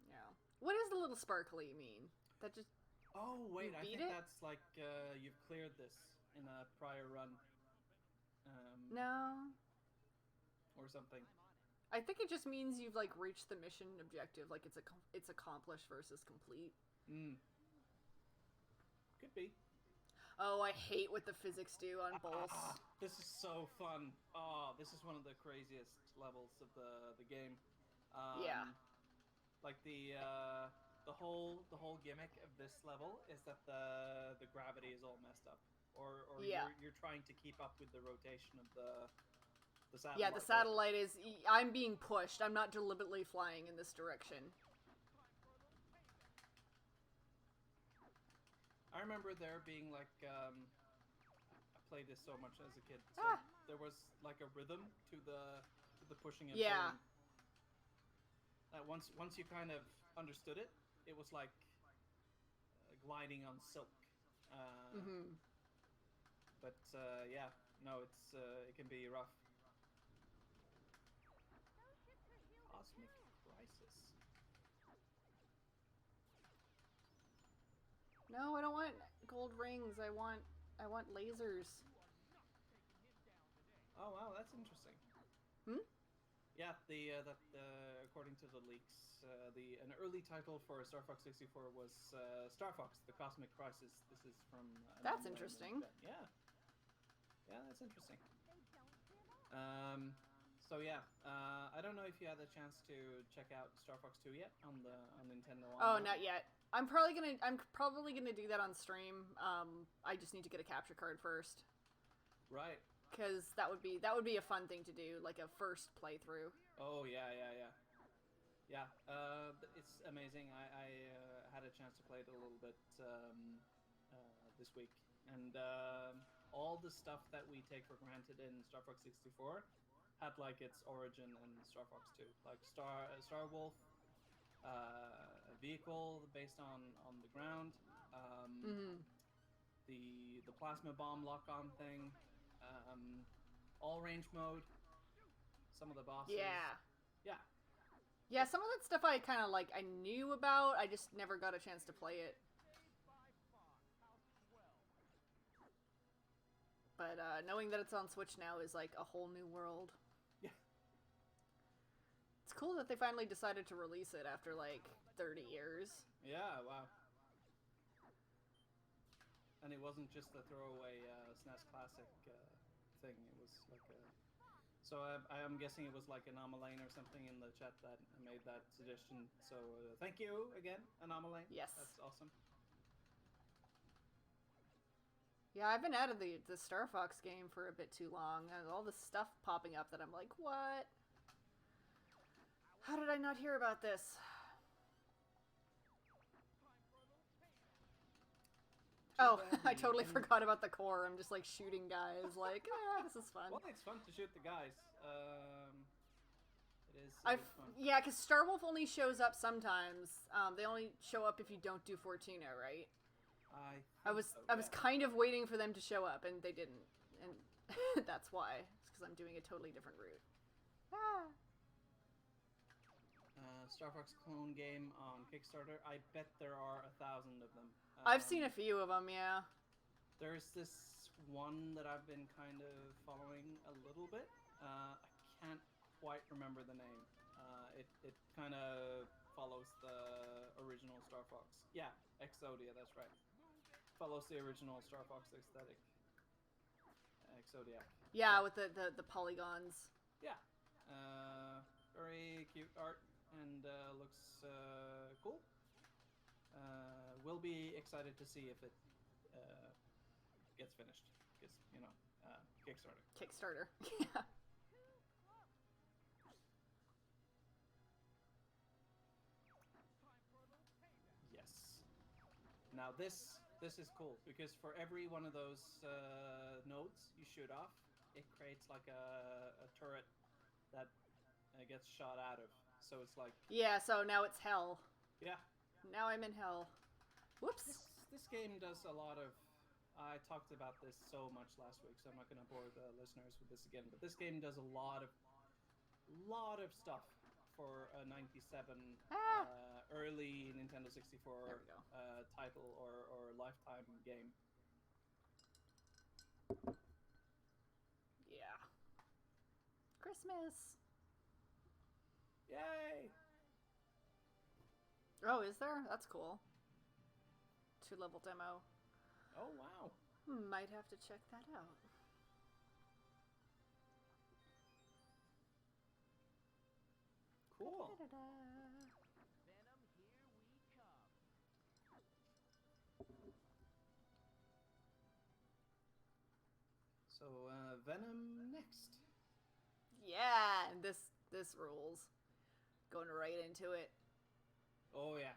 S1: Yeah. What does the little sparkly mean? That just.
S2: Oh wait, I think
S1: it?
S2: that's like you've cleared this in a prior run.
S1: No.
S2: Or something.
S1: I think it just means you've like reached the mission objective, like it's accomplished versus complete.
S2: Could be.
S1: Oh, I hate what the physics do on Bolts.
S2: This is so fun. Oh, this is one of the craziest levels of the game.
S1: Yeah.
S2: Like the whole gimmick of this level is that the gravity is all messed up, or
S1: yeah.
S2: you're trying to keep up with the rotation of the satellite.
S1: Yeah, the satellite is. I'm being pushed. I'm not deliberately flying in this direction.
S2: I remember there being like I played this so much as a kid. So there was like a rhythm to the pushing and pulling. Once you kind of understood it, it was like gliding on silk. But yeah, no, it can be rough. Cosmic Crisis.
S1: No, I don't want gold rings. I want lasers.
S2: Oh wow, that's interesting. Yeah, according to the leaks, an early title for Star Fox 64 was Star Fox: The Cosmic Crisis. This is from.
S1: That's interesting.
S2: Yeah, that's interesting. So yeah, I don't know if you had a chance to check out Star Fox 2 yet on Nintendo Online.
S1: Oh, not yet. I'm probably gonna do that on stream. I just need to get a capture card first.
S2: Right.
S1: Because that would be a fun thing to do, like a first playthrough.
S2: Oh yeah. It's amazing. I had a chance to play it a little bit this week, and all the stuff that we take for granted in Star Fox 64 had like its origin in Star Fox 2, like Star Wolf, a vehicle based on the ground, the plasma bomb lock-on thing. All range mode. Some of the bosses. Yeah,
S1: some of that stuff I kind of like. I knew about. I just never got a chance to play it. But knowing that it's on Switch now is like a whole new world.
S2: Yeah.
S1: It's cool that they finally decided to release it after like 30 years.
S2: Yeah, wow. And it wasn't just a throwaway SNES Classic thing. It was like a... So I am guessing it was like Anomaline or something in the chat that made that suggestion. So thank you again, Anomaline.
S1: Yes.
S2: That's awesome.
S1: Yeah, I've been out of the Star Fox game for a bit too long. And all this stuff popping up that I'm like, what? How did I not hear about this? Oh, I totally forgot about the core. I'm just like shooting guys. Like, this is fun.
S2: Well, it's fun to shoot the guys. It is fun.
S1: Yeah, because Star Wolf only shows up sometimes. They only show up if you don't do Fortuna, right? I was kind of waiting for them to show up, and they didn't, and that's why. It's because I'm doing a totally different route.
S2: Star Fox clone game on Kickstarter. I bet there are 1,000 of them.
S1: I've seen a few of them, yeah.
S2: There's this one that I've been kind of following a little bit. I can't quite remember the name. it kind of follows the original Star Fox. Yeah, Exodia, that's right. Follows the original Star Fox aesthetic. Exodia.
S1: Yeah, with the polygons.
S2: Yeah. Very cute art and looks cool. We'll be excited to see if it gets finished. Because, Kickstarter.
S1: Kickstarter. Yeah.
S2: Yes. Now this is cool because for every one of those nodes you shoot off, it creates like a turret that gets shot out of. So it's like
S1: Yeah, so now it's hell.
S2: yeah.
S1: Now I'm in hell. Whoops.
S2: This game does a lot of. I talked about this so much last week, so I'm not going to bore the listeners with this again. But this game does a lot of stuff for a '97 early Nintendo 64 title or lifetime game.
S1: Yeah. Christmas.
S2: Yay!
S1: Oh, is there? That's cool. 2-level demo.
S2: Oh wow.
S1: Might have to check that out.
S2: Cool.
S1: Da-da-da.
S3: Venom, here we come.
S2: So Venom next.
S1: Yeah, and this rules. Going right into it.
S2: Oh yeah.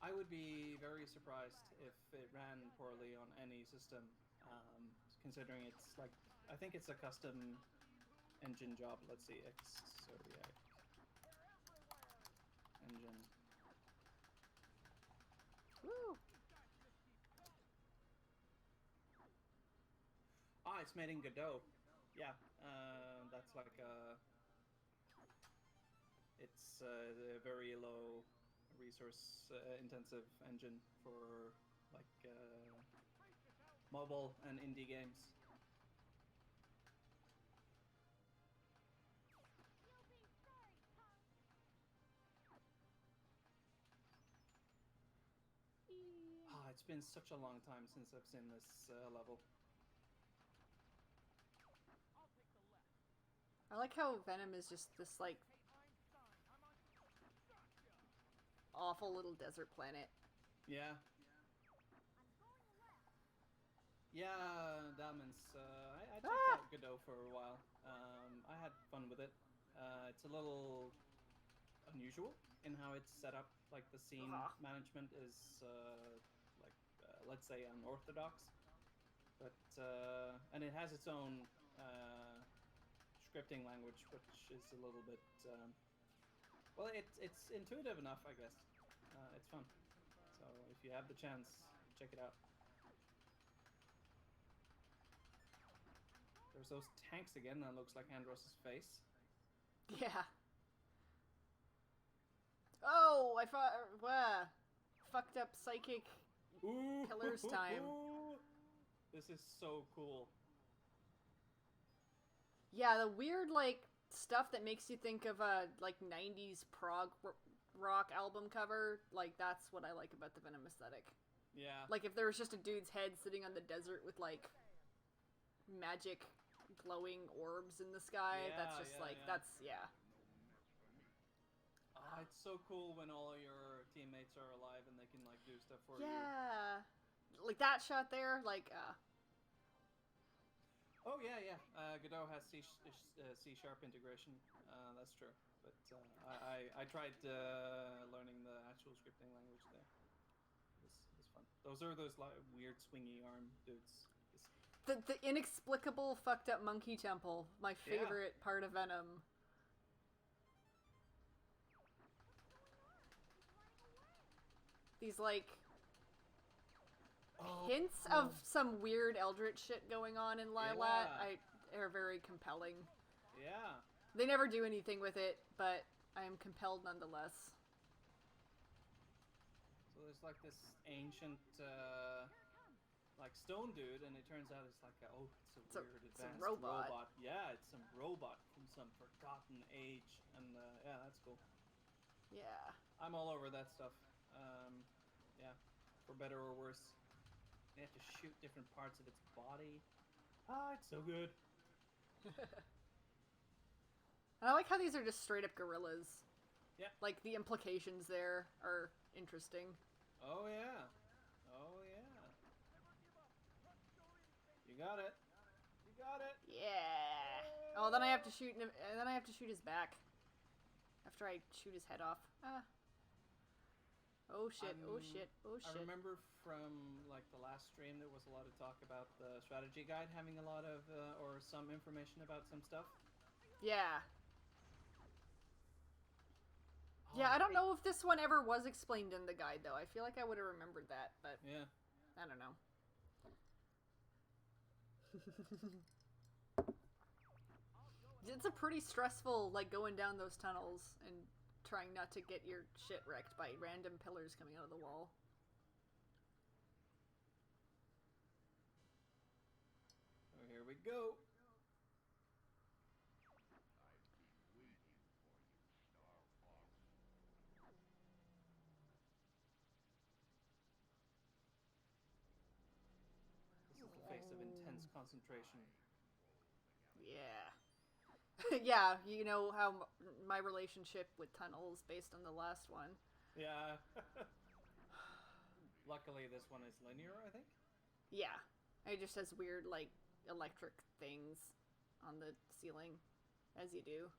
S2: I would be very surprised if it ran poorly on any system, considering it's like, I think it's a custom engine job. Let's see, Zodiac engine.
S1: Woo!
S2: Ah, it's made in Godot. Yeah, that's like it's a very low resource intensive engine for like mobile and indie games. Ah, it's been such a long time since I've seen this level.
S1: I like how Venom is just this, like, awful little desert planet.
S2: Yeah. Yeah, Diamonds. I checked out Godot for a while. I had fun with it. It's a little unusual in how it's set up. Like the scene management is let's say unorthodox, but and it has its own scripting language, which is a little bit well, it's intuitive enough, I guess. It's fun. So if you have the chance, check it out. There's those tanks again. That looks like Andros' face.
S1: Yeah. Oh, I fucked up psychic pillars time.
S2: This is so cool.
S1: Yeah, the weird, like, stuff that makes you think of a, like, 90s prog rock album cover, like, that's what I like about the Venom aesthetic.
S2: Yeah.
S1: Like, if there was just a dude's head sitting on the desert with, like, magic glowing orbs in the sky, that's just, yeah.
S2: Oh, it's so cool when all your teammates are alive and they can, like, do stuff for you.
S1: Yeah. Like, that shot there, like,
S2: Oh, yeah. Godot has C# integration. That's true. But I tried learning the actual scripting language there. It was fun. Those are those weird swingy arm dudes.
S1: The inexplicable fucked up monkey temple. My favorite part of Venom. These, like, hints of some weird eldritch shit going on in Lilat are very compelling.
S2: Yeah.
S1: They never do anything with it, but I am compelled nonetheless.
S2: So there's like this ancient like Stone Dude, and it turns out it's like it's a weird advanced
S1: robot.
S2: Yeah, it's some robot from some forgotten age, and yeah, that's cool.
S1: Yeah.
S2: I'm all over that stuff. Yeah, for better or worse. They have to shoot different parts of its body. It's so good.
S1: And I like how these are just straight up gorillas.
S2: Yeah.
S1: Like, the implications there are interesting.
S2: Oh yeah. Oh yeah. You got it. You got it.
S1: Yeah. Oh, then I have to shoot him, and then I have to shoot his back. After I shoot his head off. Ah. Oh shit, oh shit, oh shit.
S2: I remember from like the last stream there was a lot of talk about the strategy guide having a lot of or some information about some stuff.
S1: Yeah. Yeah, I don't know if this one ever was explained in the guide though. I feel like I would have remembered that, but
S2: yeah.
S1: I don't know. It's a pretty stressful, like, going down those tunnels and trying not to get your shit wrecked by random pillars coming out of the wall.
S2: Oh, here we go. This is the face of intense concentration.
S1: Yeah. Yeah, you know how my relationship with tunnels based on the last one.
S2: Yeah. Luckily, this one is linear, I think.
S1: Yeah. It just has weird, like, electric things on the ceiling, as you do.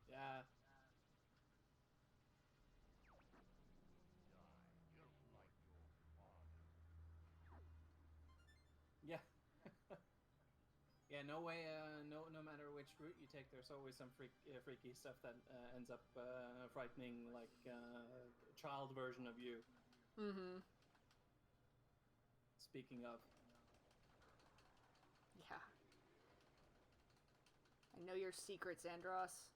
S2: Yeah. Yeah. Yeah, no way, no matter which route you take, there's always some freaky stuff that ends up frightening, like, a child version of you.
S1: Mm-hmm.
S2: Speaking of.
S1: Yeah. I know your secrets, Andros.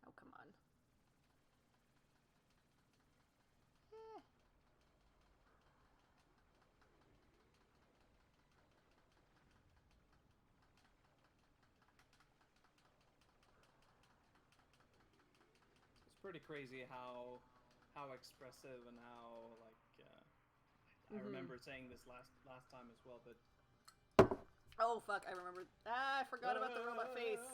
S1: Oh, come on.
S2: It's pretty crazy how expressive and how, like, I remember saying this last time as well, but...
S1: Oh, fuck, I remember. I forgot about the robot face.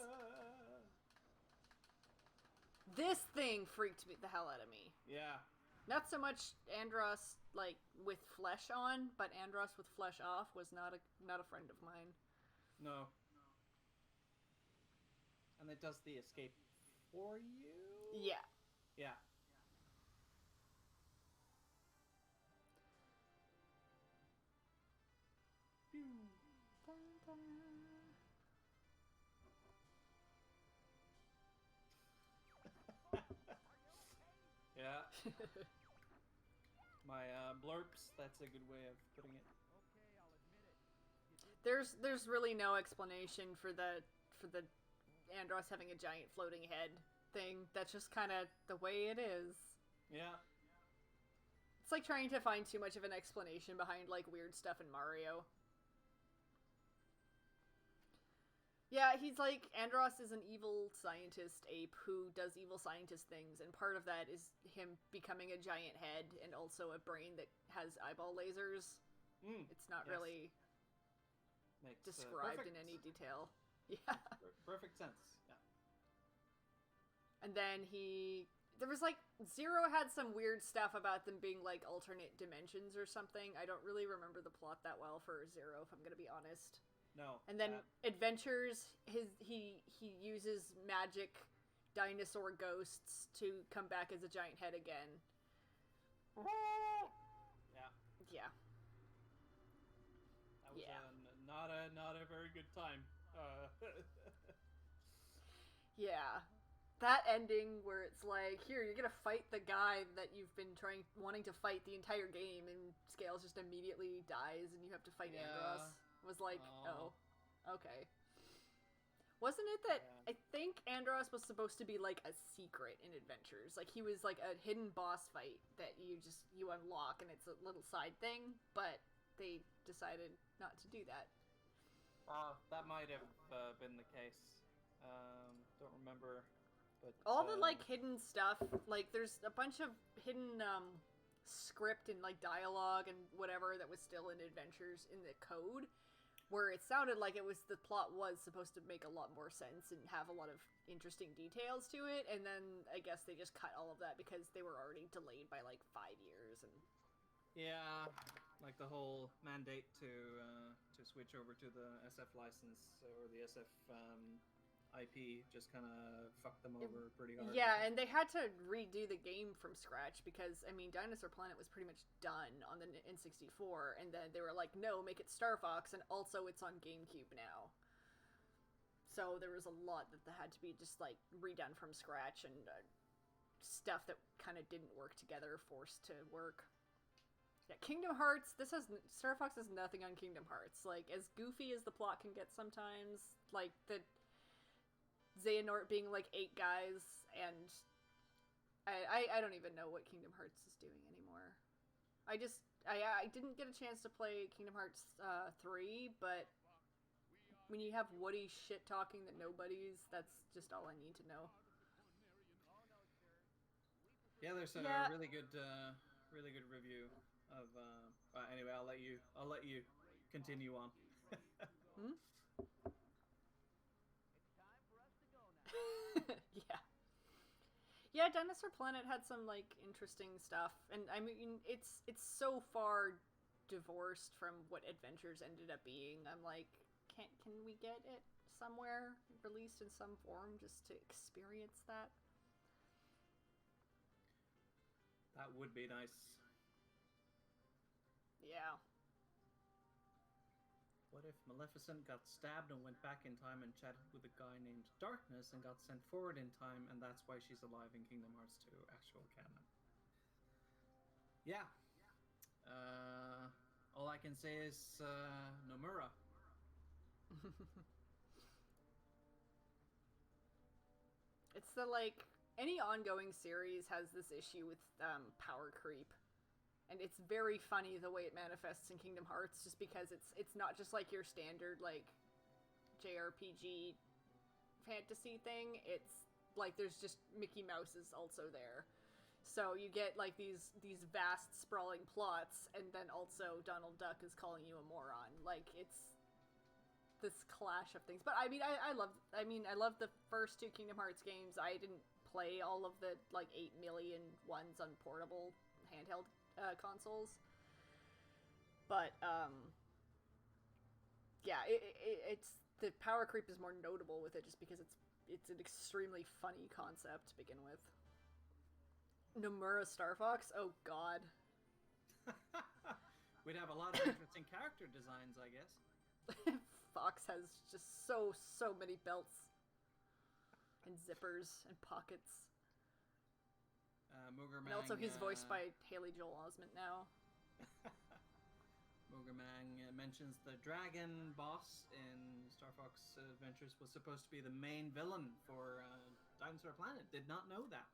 S1: This thing freaked the hell out of me.
S2: Yeah.
S1: Not so much Andros, like, with flesh on, but Andros with flesh off was not a friend of mine.
S2: No. And it does the escape for you?
S1: Yeah.
S2: Yeah. Pew.
S1: Dun, dun.
S2: Yeah. My blurps, that's a good way of putting it.
S3: Okay, I'll admit it.
S1: There's really no explanation for the Andros having a giant floating head thing. That's just kind of the way it is.
S2: Yeah.
S1: It's like trying to find too much of an explanation behind, like, weird stuff in Mario. Yeah, he's like, Andros is an evil scientist ape who does evil scientist things, and part of that is him becoming a giant head and also a brain that has eyeball lasers. It's not really
S2: Makes,
S1: described in any detail. Yeah.
S2: Perfect sense, yeah.
S1: And then there was, like, Zero had some weird stuff about them being, like, alternate dimensions or something. I don't really remember the plot that well for Zero, if I'm gonna be honest.
S2: No.
S1: And then Adventures, he uses magic dinosaur ghosts to come back as a giant head again.
S2: Yeah.
S1: Yeah.
S2: That was not a very good time.
S1: Yeah. That ending where it's like, here, you're gonna fight the guy that you've been wanting to fight the entire game, and Scales just immediately dies and you have to fight Andros. Was like, oh, okay. Wasn't it that
S2: Yeah.
S1: I think Andros was supposed to be like a secret in Adventures? Like he was like a hidden boss fight that you unlock and it's a little side thing, but they decided not to do that.
S2: That might have been the case. Don't remember, but
S1: All the like hidden stuff, like there's a bunch of hidden script and like dialogue and whatever that was still in Adventures in the code, where it sounded like the plot was supposed to make a lot more sense and have a lot of interesting details to it, and then I guess they just cut all of that because they were already delayed by like 5 years. And
S2: yeah, like the whole mandate to switch over to the SF license or the SF IP just kind of fucked them over pretty hard.
S1: Yeah, and they had to redo the game from scratch because, I mean, Dinosaur Planet was pretty much done on the N64, and then they were like, no, make it Star Fox, and also it's on GameCube now. So there was a lot that had to be just, like, redone from scratch, and stuff that kind of didn't work together forced to work. Yeah, Kingdom Hearts, Star Fox has nothing on Kingdom Hearts. Like, as goofy as the plot can get sometimes, like, the Xehanort being like 8 guys, and I don't even know what Kingdom Hearts is doing anymore. I didn't get a chance to play Kingdom Hearts 3, but when you have Woody shit talking that nobody's, that's just all I need to know.
S2: Yeah, there's a really good review of. Anyway, I'll let you continue on.
S1: Hmm? Yeah. Yeah, Dinosaur Planet had some like interesting stuff, and I mean it's so far divorced from what Adventures ended up being. I'm like, can we get it somewhere released in some form just to experience that?
S2: That would be nice.
S1: Yeah.
S2: What if Maleficent got stabbed and went back in time and chatted with a guy named Darkness and got sent forward in time, and that's why she's alive in Kingdom Hearts 2 actual canon? Yeah. All I can say is Nomura.
S1: It's the like any ongoing series has this issue with power creep. And it's very funny the way it manifests in Kingdom Hearts, just because it's not just like your standard like JRPG fantasy thing. It's like there's just Mickey Mouse is also there, so you get like these vast sprawling plots, and then also Donald Duck is calling you a moron. Like it's this clash of things. But I mean, I love the first 2 Kingdom Hearts games. I didn't play all of the like 8 million ones on portable handheld consoles, but yeah, it's the power creep is more notable with it just because it's an extremely funny concept to begin with. Nomura Star Fox, oh god.
S2: We'd have a lot of interesting character designs, I guess.
S1: Fox has just so many belts and zippers and pockets.
S2: Moogermang,
S1: And also he's voiced by Haley Joel Osment now.
S2: Moogermang mentions the dragon boss in Star Fox Adventures was supposed to be the main villain for Dinosaur Planet. Did not know that.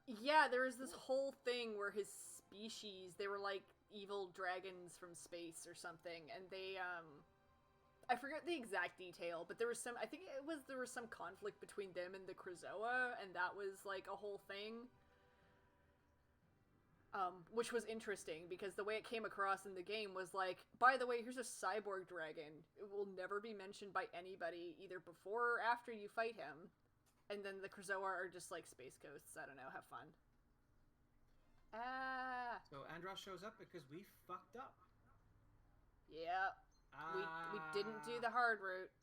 S1: Yeah, there was this whole thing where his species, they were like evil dragons from space or something, and they I forget the exact detail, but there was some conflict between them and the Krazoa, and that was like a whole thing. Which was interesting because the way it came across in the game was like, by the way, here's a cyborg dragon. It will never be mentioned by anybody either before or after you fight him. And then the Krazoa are just like space ghosts. I don't know, have fun.
S2: So Andros shows up because we fucked up.
S1: Yeah. We didn't do the hard route.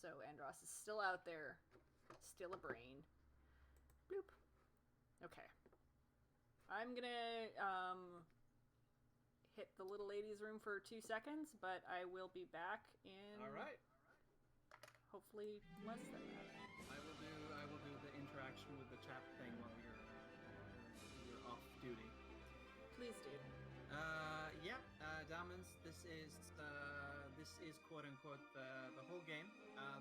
S1: So Andros is still out there. Still a brain. Bloop. Okay. I'm gonna hit the little lady's room for 2 seconds, but I will be back in.
S2: All right.
S1: Hopefully less than that.
S2: I will do the interaction with the chat thing while you're off duty.
S1: Please do.
S2: Yeah, Diamonds. This this is quote unquote the whole game.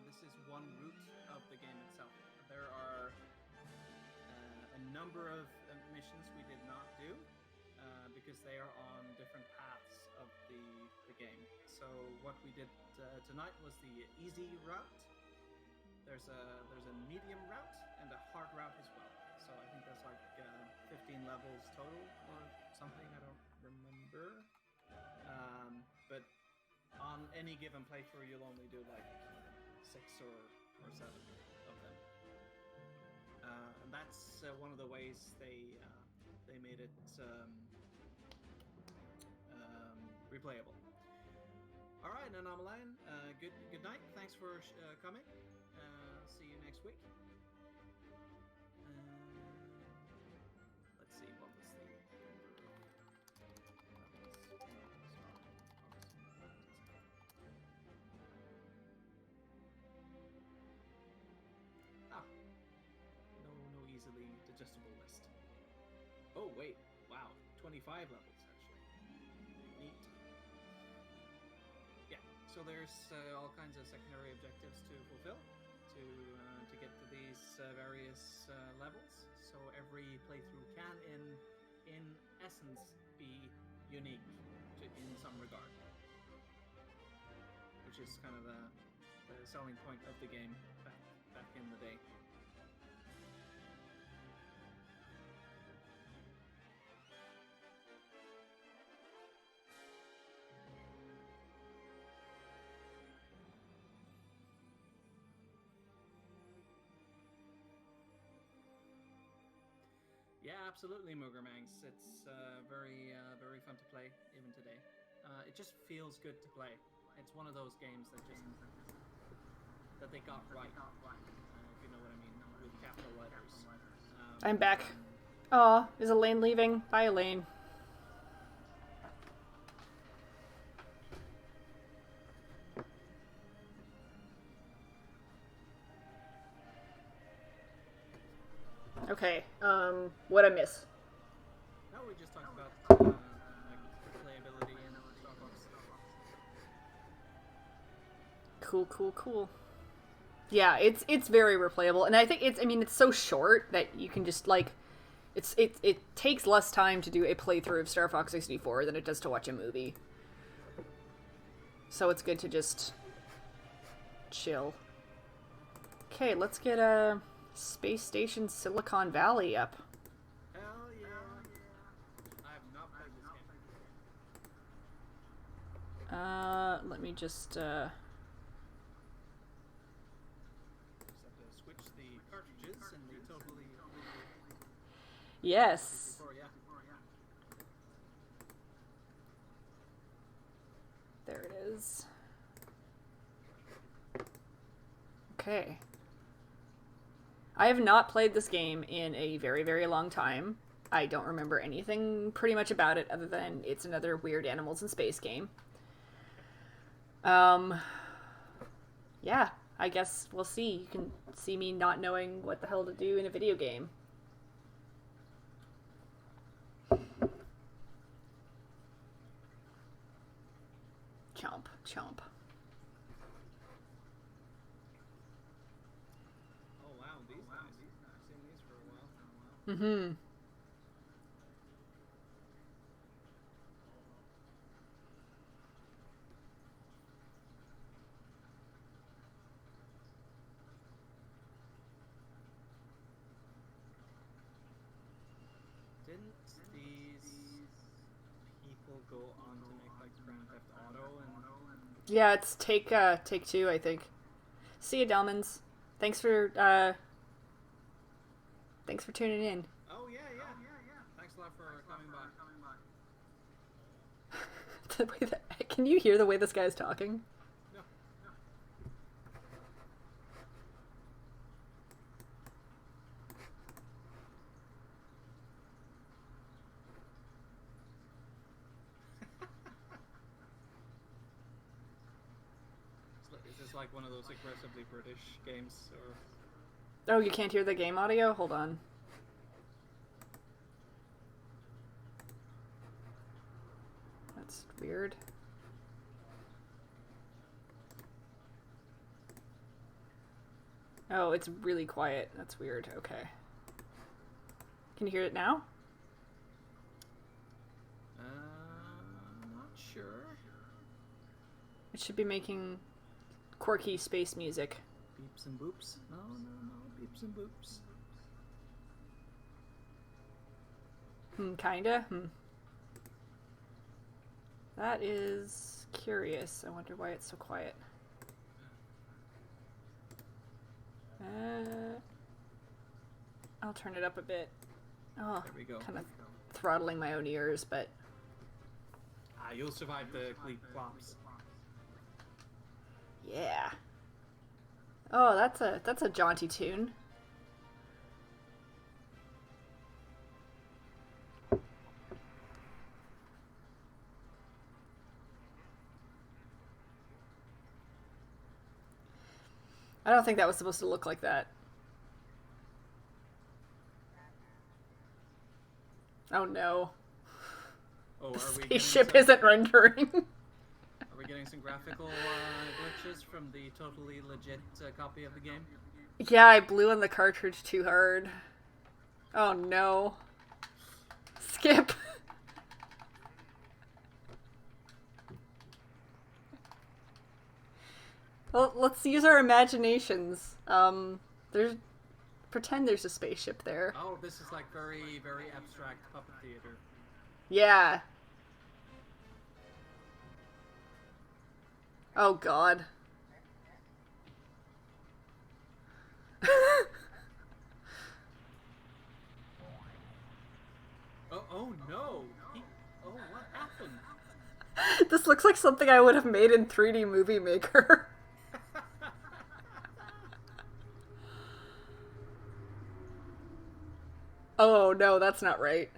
S2: This is one route of the game itself. There are a number of missions we did not do because they are on different paths of the game. So what we did tonight was the easy route. There's a medium route and a hard route as well. So I think there's like 15 levels total or something. I don't remember. But on any given playthrough, you'll only do like 6 or 7 of them. And that's one of the ways they made it replayable. All right, Anomaline, good night. Thanks for coming. See you next week. Let's see, what was the no easily digestible list. Oh wait, wow, 25 levels actually. Neat. Yeah, so there's all kinds of secondary objectives to fulfill to get to these various levels. So every playthrough can, in essence, be unique in some regard, which is kind of the selling point of the game back in the day. Yeah, absolutely, Moogermangs. It's very fun to play even today. It just feels good to play. It's one of those games that they got right. If you know what I mean, with capital letters.
S1: I'm back. Oh, is Elaine leaving? Bye, Elaine. Okay, what'd I miss?
S2: No, we just talked about playability and Star Fox.
S1: Cool. Yeah, it's very replayable, and I think it's so short that you can just like, it takes less time to do a playthrough of Star Fox 64 than it does to watch a movie. So it's good to just chill. Okay, let's get a Space Station Silicon Valley up.
S2: Hell yeah! I have not played this game.
S1: Let me just
S2: Just have to switch the cartridges and be totally.
S1: Yes. There it is. Okay. I have not played this game in a very, very long time. I don't remember anything pretty much about it other than it's another weird animals in space game. Yeah, I guess we'll see. You can see me not knowing what the hell to do in a video game. Chomp.
S2: Oh wow, these guys. I've seen these for a while.
S1: Mm-hmm.
S2: Didn't these people go on to make like Grand Theft Auto and?
S1: Yeah, it's take 2, I think. See ya, Delmans. Thanks for tuning in.
S2: Oh yeah. Thanks a lot for coming by.
S1: The way that, can you hear the way this guy's talking?
S2: No. Is this like one of those aggressively British games, or?
S1: Oh, you can't hear the game audio? Hold on. That's weird. Oh, it's really quiet. That's weird. Okay. Can you hear it now?
S2: Not sure.
S1: It should be making quirky space music.
S2: Beeps and boops. No, beeps and boops.
S1: Kinda. That is curious. I wonder why it's so quiet. I'll turn it up a bit. Oh,
S2: There we go.
S1: Kind of throttling my own ears, but
S2: You'll survive the bleep plops.
S1: yeah. Oh, that's a jaunty tune. I don't think that was supposed to look like that. Oh no.
S2: Oh,
S1: The
S2: are we
S1: spaceship isn't rendering.
S2: Are we getting some graphical glitches from the totally legit copy of the game?
S1: Yeah, I blew on the cartridge too hard. Oh no. Skip. Well, let's use our imaginations. Pretend there's a spaceship there.
S2: Oh, this is like very, very abstract puppet theater.
S1: Yeah. Oh god.
S2: Oh no! Oh, what happened?
S1: This looks like something I would have made in 3D Movie Maker. Oh no, that's not right.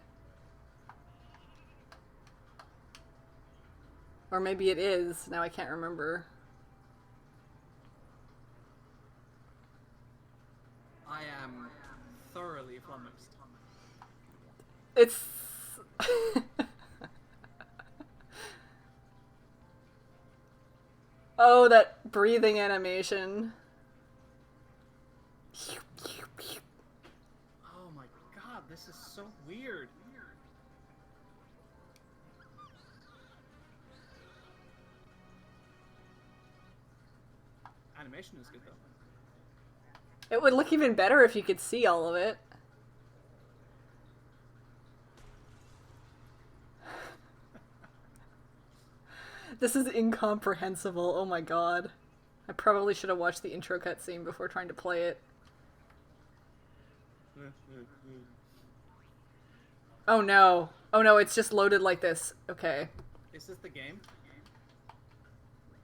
S1: Or maybe it is. Now I can't remember.
S2: I am thoroughly flummoxed.
S1: It's... Oh, that breathing animation.
S2: Oh my god, this is so weird. Animation is good though.
S1: It would look even better if you could see all of it. This is incomprehensible. Oh my god. I probably should have watched the intro cutscene before trying to play it. Oh no. Oh no, it's just loaded like this. Okay.
S2: Is this the game?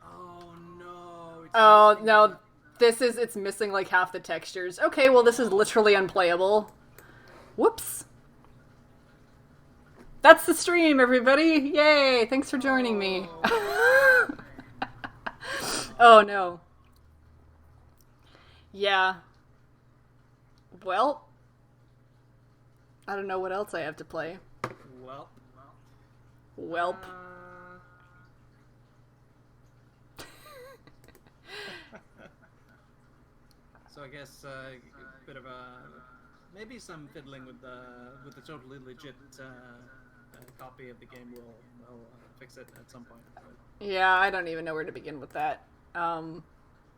S2: Oh no.
S1: Oh no. It's missing like half the textures. Okay, well this is literally unplayable. Whoops. That's the stream, everybody! Yay! Thanks for joining me. Oh no. Yeah. Well, I don't know what else I have to play.
S2: Well.
S1: Welp.
S2: So I guess a bit of a maybe some fiddling with the totally legit copy of the game will fix it at some point.
S1: Yeah, I don't even know where to begin with that.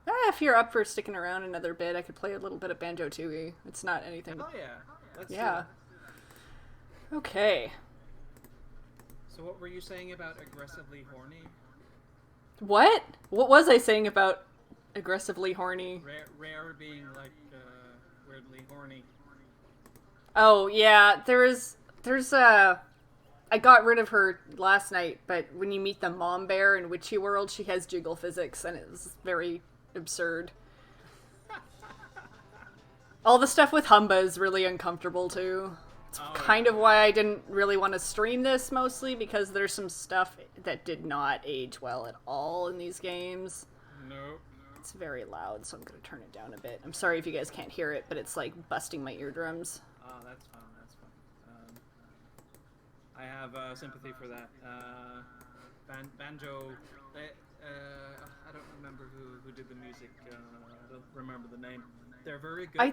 S1: If you're up for sticking around another bit, I could play a little bit of Banjo-Tooie. It's not anything.
S2: Oh yeah, let's do
S1: Yeah.
S2: it.
S1: Okay.
S2: So what were you saying about aggressively horny?
S1: What? What was I saying about aggressively horny?
S2: Rare being like weirdly horny.
S1: Oh, yeah, there's I got rid of her last night, but when you meet the mom bear in Witchy World, she has jiggle physics, and it was very absurd. All the stuff with Humba is really uncomfortable, too. It's kind of why I didn't really want to stream this, mostly, because there's some stuff that did not age well at all in these games.
S2: Nope.
S1: It's very loud, so I'm going to turn it down a bit. I'm sorry if you guys can't hear it, but it's, like, busting my eardrums.
S2: Oh, that's fine. That's fine. I have sympathy for that. Banjo. I don't remember who who did the music. I don't remember the name. They're very good.
S1: I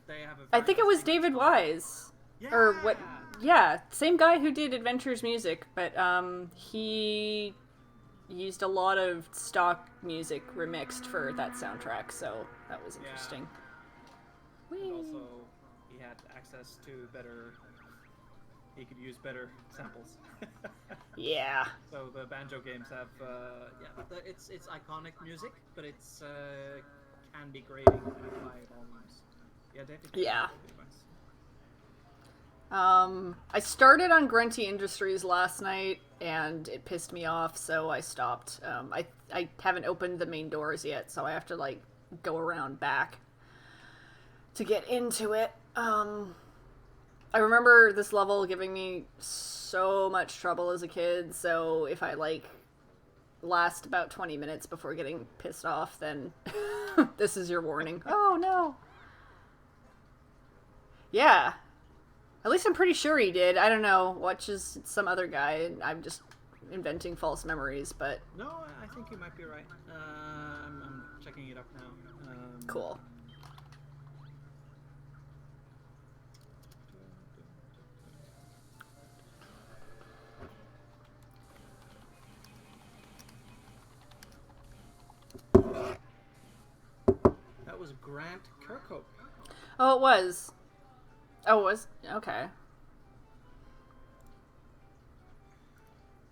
S2: They have a
S1: I
S2: very
S1: think it was
S2: distinct
S1: David
S2: style.
S1: Wise.
S2: Yeah.
S1: Or what? Yeah, same guy who did Adventures music, but he used a lot of stock music remixed for that soundtrack, so that was
S2: Yeah.
S1: interesting.
S2: And
S1: Whee!
S2: also, he had access to better. He could use better samples.
S1: Yeah.
S2: So the banjo games have, it's iconic music, but it's can be grating at high volumes. Yeah, David.
S1: Yeah.
S2: David Weiss.
S1: I started on Grunty Industries last night, and it pissed me off, so I stopped. I haven't opened the main doors yet, so I have to, like, go around back to get into it. I remember this level giving me so much trouble as a kid, so if I, like, last about 20 minutes before getting pissed off, then this is your warning. Oh, no. Yeah. At least I'm pretty sure he did. I don't know. Watch as some other guy, and I'm just inventing false memories, but...
S2: No, I think you might be right. I'm checking it up now.
S1: Cool.
S2: That was Grant Kirkhope.
S1: Oh, it was. Oh, it was? Okay.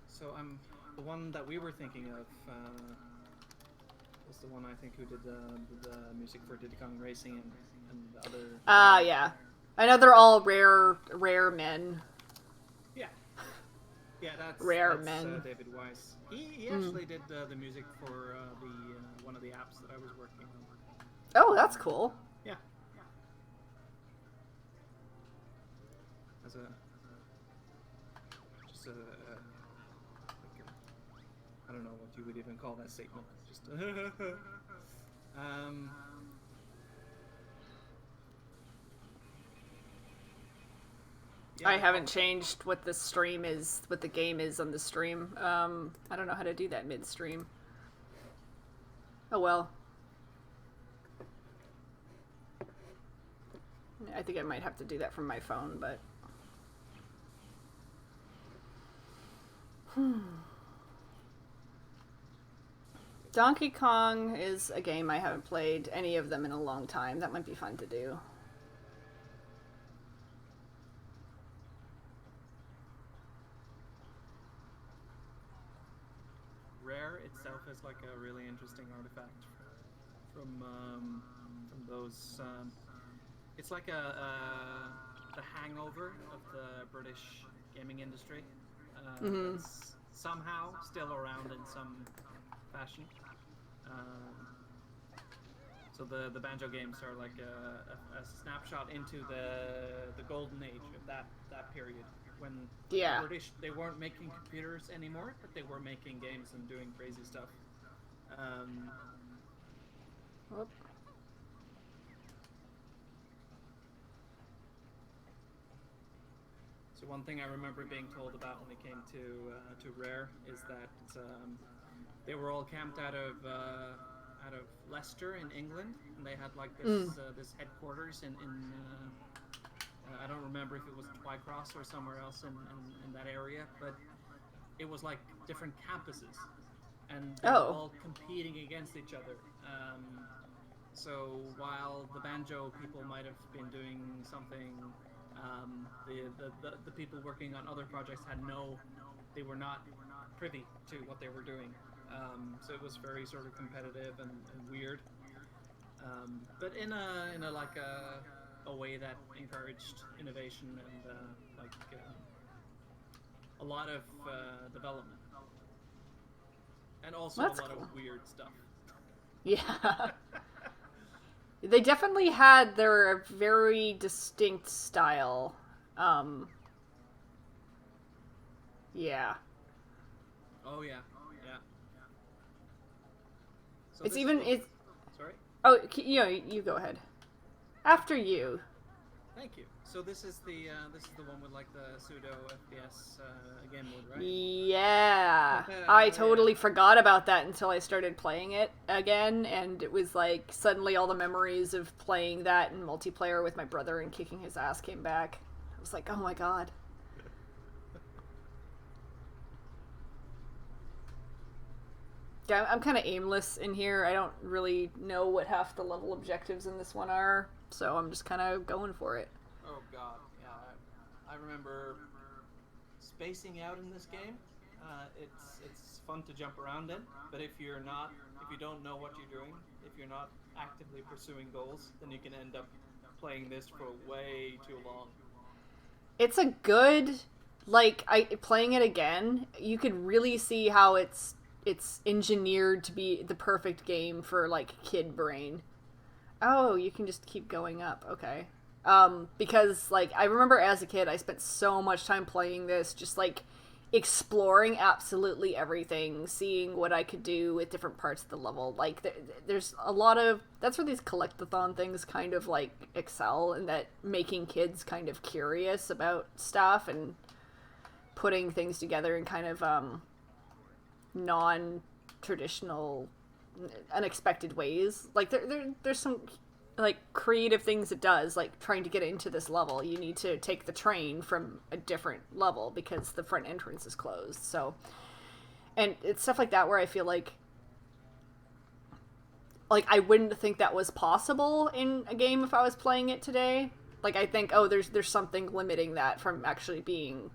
S2: So the one that we were thinking of was the one I think who did the music for Diddy Kong Racing and the other.
S1: Yeah. I know they're all rare men.
S2: Yeah. Yeah, that's
S1: Rare
S2: that's,
S1: men.
S2: David Weiss. He actually did the music for the one of the apps that I was working on.
S1: Oh, that's cool.
S2: Yeah. As just I don't know what you would even call that statement. Just yeah,
S1: I haven't changed what the stream is, what the game is on the stream. I don't know how to do that mid-stream. Oh well. I think I might have to do that from my phone, but... Donkey Kong is a game I haven't played any of them in a long time. That might be fun to do.
S2: Rare itself is like a really interesting artifact from those. It's like the hangover of the British gaming industry. That's somehow still around in some fashion. So the banjo games are like a snapshot into the golden age of that period when the British, they weren't making computers anymore, but they were making games and doing crazy stuff.
S1: Whoop.
S2: So one thing I remember being told about when it came to Rare is that they were all camped out of Leicester in England, and they had like this headquarters in I don't remember if it was Twycross or somewhere else in that area, but it was like different campuses, and they were all competing against each other. So while the banjo people might have been doing something, the people working on other projects they were not privy to what they were doing. So it was very sort of competitive and weird, but in a like a way that encouraged innovation and a lot of development, and also
S1: That's
S2: a lot
S1: cool.
S2: of weird stuff.
S1: Yeah. They definitely had their very distinct style. Yeah.
S2: Oh yeah. So
S1: It's
S2: this
S1: even
S2: book-
S1: it's.
S2: Sorry.
S1: Oh, you go ahead. After you.
S2: Thank you. So this is the one with like the pseudo FPS game mode, right?
S1: Yeah. I
S2: Oh yeah.
S1: totally forgot about that until I started playing it again, and it was like suddenly all the memories of playing that in multiplayer with my brother and kicking his ass came back. I was like, oh my god. Yeah, I'm kind of aimless in here. I don't really know what half the level objectives in this one are, so I'm just kind of going for it.
S2: Oh god, yeah. I remember spacing out in this game. It's fun to jump around in, but if you don't know what you're doing, if you're not actively pursuing goals, then you can end up playing this for way too long.
S1: It's a good, like, I playing it again, you could really see how it's engineered to be the perfect game for like kid brain. Oh, you can just keep going up. Okay. Because like I remember as a kid I spent so much time playing this, just like exploring absolutely everything, seeing what I could do with different parts of the level. Like there's a lot of that's where these collectathon things kind of like excel, in that making kids kind of curious about stuff and putting things together in kind of non traditional, unexpected ways. Like there's some like creative things it does, like trying to get into this level you need to take the train from a different level because the front entrance is closed. So, and it's stuff like that where I feel like I wouldn't think that was possible in a game if I was playing it today. Like I think, oh, there's something limiting that from actually being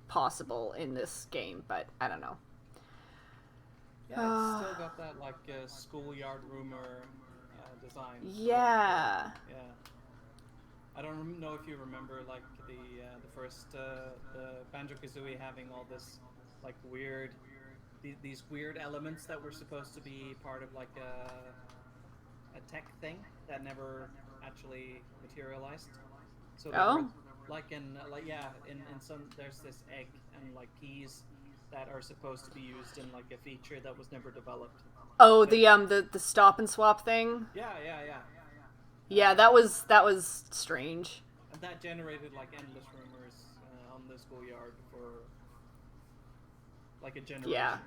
S1: possible in this game, but I don't know.
S2: Yeah, it's still got that like schoolyard rumor design.
S1: Yeah.
S2: Yeah. I don't know if you remember like the first the Banjo Kazooie having all this like weird these weird elements that were supposed to be part of like a tech thing that never actually materialized. So there were
S1: Oh.
S2: like in like yeah in some there's this egg and like keys that are supposed to be used in like a feature that was never developed.
S1: Oh,
S2: But
S1: the stop and swap thing.
S2: yeah.
S1: Yeah, that was strange.
S2: And that generated like endless rumors on the schoolyard for like a
S1: Yeah.
S2: generation.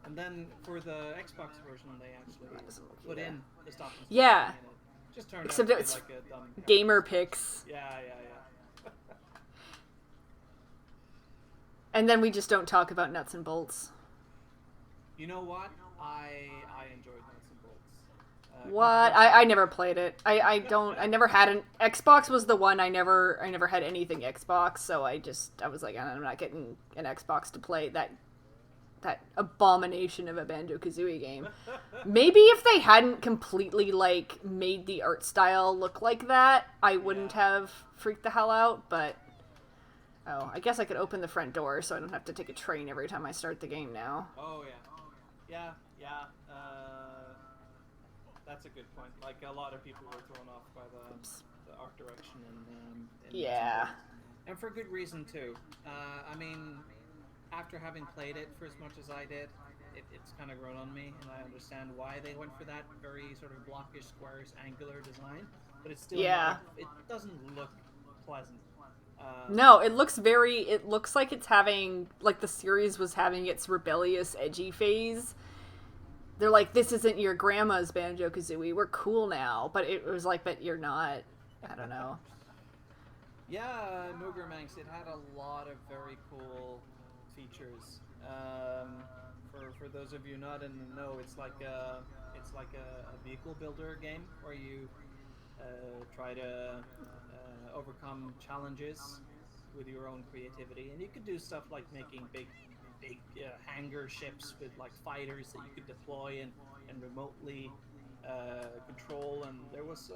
S2: And then for the Xbox version, they actually put in the stop and swap
S1: Yeah.
S2: thing, and it just turned out
S1: Except
S2: to be
S1: it's
S2: like a dumb
S1: gamer
S2: calculus.
S1: picks.
S2: Yeah.
S1: And then we just don't talk about nuts and bolts.
S2: You know what? I enjoyed Nuts and Bolts.
S1: What? I never played it. I don't I never had an Xbox was the one I never had anything Xbox, so I was like, I'm not getting an Xbox to play that abomination of a Banjo-Kazooie game. Maybe if they hadn't completely like made the art style look like that, I wouldn't have freaked the hell out, but oh, I guess I could open the front door so I don't have to take a train every time I start the game now.
S2: Oh yeah. That's a good point. Like a lot of people were thrown off by the art direction in
S1: Yeah.
S2: and for good reason too. I mean, after having played it for as much as I did, it's kind of grown on me, and I understand why they went for that very sort of blockish, squarish, angular design. But it's still it doesn't look pleasant.
S1: No, it looks like it's having, like the series was having its rebellious, edgy phase. They're like, this isn't your grandma's Banjo-Kazooie, we're cool now. But it was like, but you're not. I don't know.
S2: Yeah, Moogermanx, it had a lot of very cool features. For those of you not in the know, it's like a vehicle builder game where you try to overcome challenges with your own creativity, and you could do stuff like making big hangar ships with like fighters that you could deploy and remotely control, and there was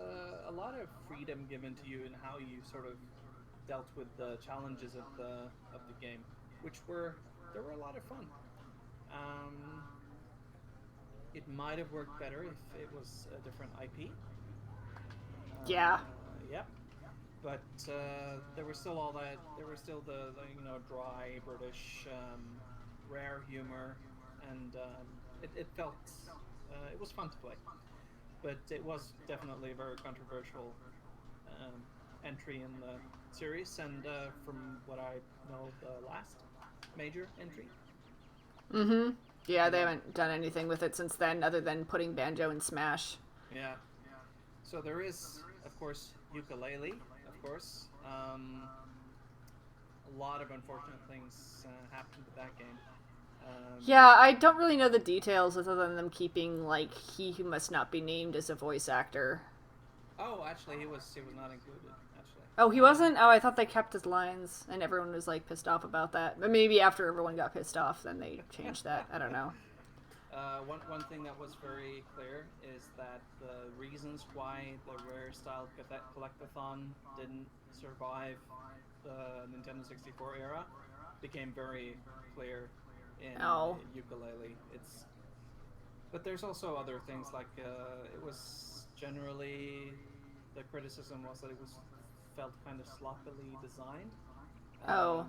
S2: a lot of freedom given to you in how you sort of dealt with the challenges of the game, which were a lot of fun. It might have worked better if it was a different IP.
S1: Yeah.
S2: Yep. But there was still all that. There was still the dry British rare humor, and it felt it was fun to play. But it was definitely a very controversial entry in the series, and from what I know, the last major entry.
S1: Mm-hmm. Yeah, they
S2: Yeah.
S1: haven't done anything with it since then, other than putting Banjo in Smash.
S2: Yeah. So there is, of course, ukulele. Of course, a lot of unfortunate things happened with that game.
S1: Yeah, I don't really know the details other than them keeping, like, he who must not be named as a voice actor.
S2: Oh, actually, he was not included. Actually,
S1: Oh, he wasn't? Oh, I thought they kept his lines, and everyone was, like, pissed off about that. But maybe after everyone got pissed off, then they changed that. I don't know.
S2: one thing that was very clear is that the reasons why the rare style collectathon didn't survive the Nintendo 64 era became very clear in
S1: Oh.
S2: ukulele. But there's also other things like it was generally the criticism was that it was felt kind of sloppily designed,
S1: Oh.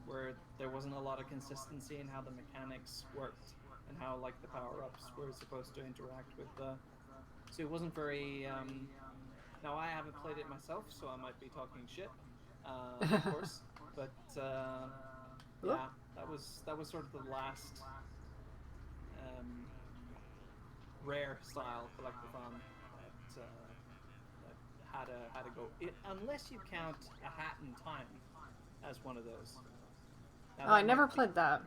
S2: where there wasn't a lot of consistency in how the mechanics worked and how like the power-ups were supposed to interact with the. So it wasn't very. Now I haven't played it myself, so I might be talking shit, of course. But yeah, that was sort of the last rare style collectathon that had to go. Unless you count A Hat in Time as one of those. Now
S1: Oh, I
S2: that
S1: never
S2: might be,
S1: played that.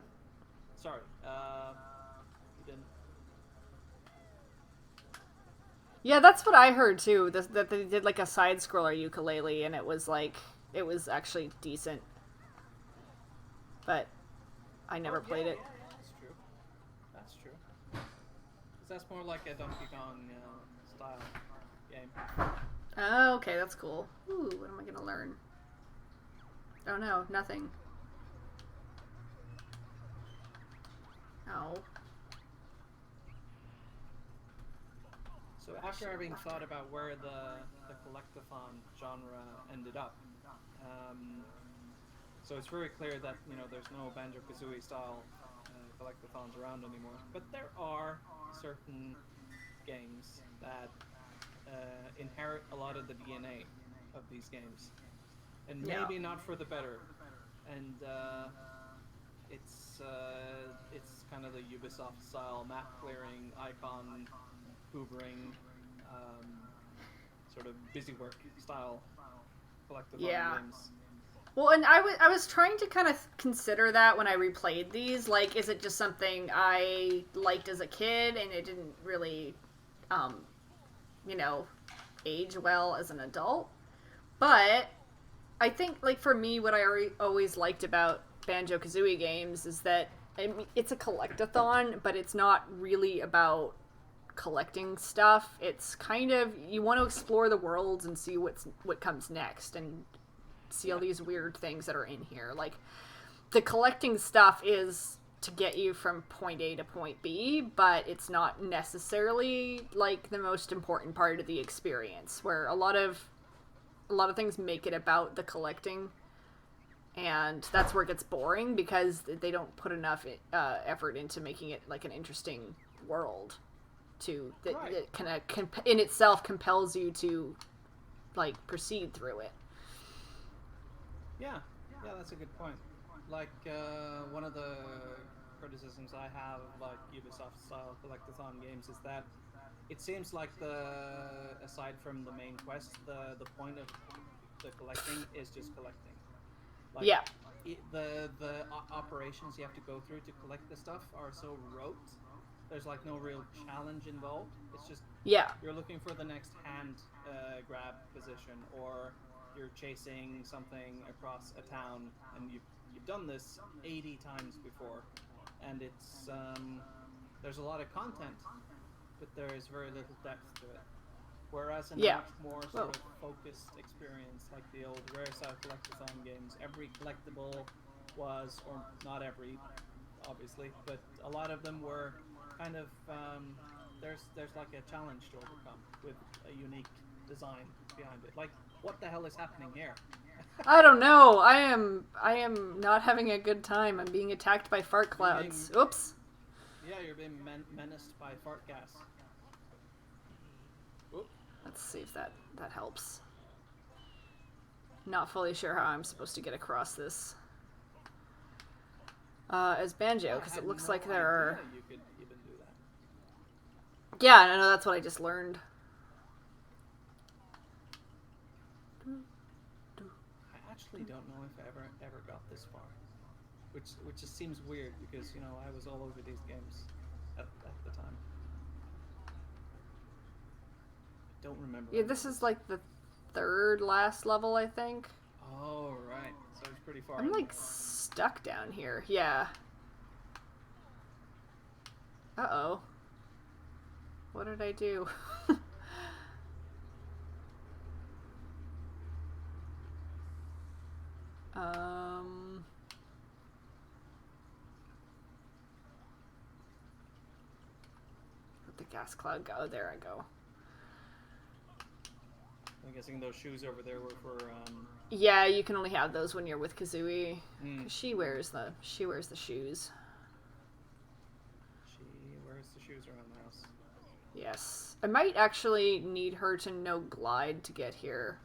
S2: sorry, you didn't.
S1: Yeah, that's what I heard too. That they did like a side scroller ukulele, and it was like it was actually decent, but I never
S2: Oh
S1: played
S2: yeah,
S1: it.
S2: yeah, yeah. That's true. That's true. 'Cause that's more like a Donkey Kong style game.
S1: Oh, okay, that's cool. Ooh, what am I gonna learn? Oh no, nothing. Oh.
S2: So after having thought about where the collectathon genre ended up, so it's very clear that there's no Banjo-Kazooie style collectathons around anymore. But there are certain games that inherit a lot of the DNA of these games, and
S1: Yeah.
S2: maybe not for the better. And it's kind of the Ubisoft style map clearing, icon hoovering, sort of busy work style collectathon
S1: Yeah.
S2: games.
S1: Well, and I was trying to kind of consider that when I replayed these. Like, is it just something I liked as a kid and it didn't really, um, you know, age well as an adult? But I think, like, for me, what I always liked about Banjo Kazooie games is that it's a collectathon, but it's not really about collecting stuff. It's kind of you want to explore the worlds and see what comes next and see all
S2: Yeah.
S1: these weird things that are in here. Like the collecting stuff is to get you from point A to point B, but it's not necessarily like the most important part of the experience. Where a lot of things make it about the collecting, and that's where it gets boring because they don't put enough effort into making it like an interesting world that
S2: Right.
S1: kind of in itself compels you to like proceed through it.
S2: Yeah, yeah, that's a good point. Like one of the criticisms I have of like Ubisoft style collectathon games is that it seems like aside from the main quest, the point of the collecting is just collecting. Like
S1: Yeah.
S2: operations you have to go through to collect the stuff are so rote. There's like no real challenge involved. It's just
S1: Yeah.
S2: you're looking for the next hand grab position, or you're chasing something across a town, and you've done this 80 times before, and it's there's a lot of content, but there is very little depth to it. Whereas in a
S1: Yeah.
S2: much more sort
S1: Well,
S2: of focused experience, like the old Rare Style Collectathon games, every collectible was, or not every, obviously, but a lot of them were kind of there's like a challenge to overcome with a unique design behind it. Like, what the hell is happening here?
S1: I don't know. I am not having a good time. I'm being attacked by fart
S2: You're being
S1: clouds. Oops.
S2: Yeah, you're being menaced by fart gas. Oop.
S1: Let's see if that helps. not fully sure how I'm supposed to get across this. As Banjo, because it looks like there are...
S2: You could even do that.
S1: Yeah, I know, that's what I just learned.
S2: I actually don't know if I ever got this far. Which just seems weird, because, you know, I was all over these games at the time. I don't remember.
S1: Yeah, this is like the third last level, I think.
S2: Oh, right. So it's pretty far.
S1: I'm like stuck down here. Yeah. Uh-oh. What did I do? Where'd the gas cloud go? Oh, there I go.
S2: I'm guessing those shoes over there were for,
S1: Yeah, you can only have those when you're with Kazooie.
S2: Mm.
S1: 'Cause she wears the shoes.
S2: She wears the shoes around the house.
S1: Yes. I might actually need her to know glide to get here.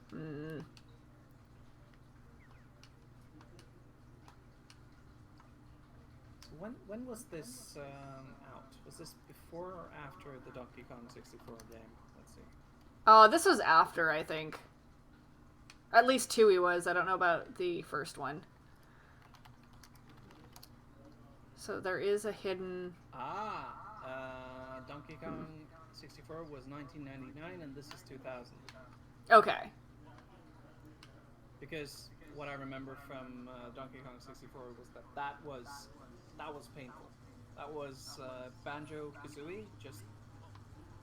S2: So when was this out? Was this before or after the Donkey Kong 64 game? Let's see.
S1: Oh, this was after, I think. At least Tooie was. I don't know about the first one. So there is a hidden...
S2: Donkey Kong 64 was 1999 and this is 2000.
S1: Okay.
S2: Because what I remember from Donkey Kong 64 was that was painful. That was Banjo Kazooie just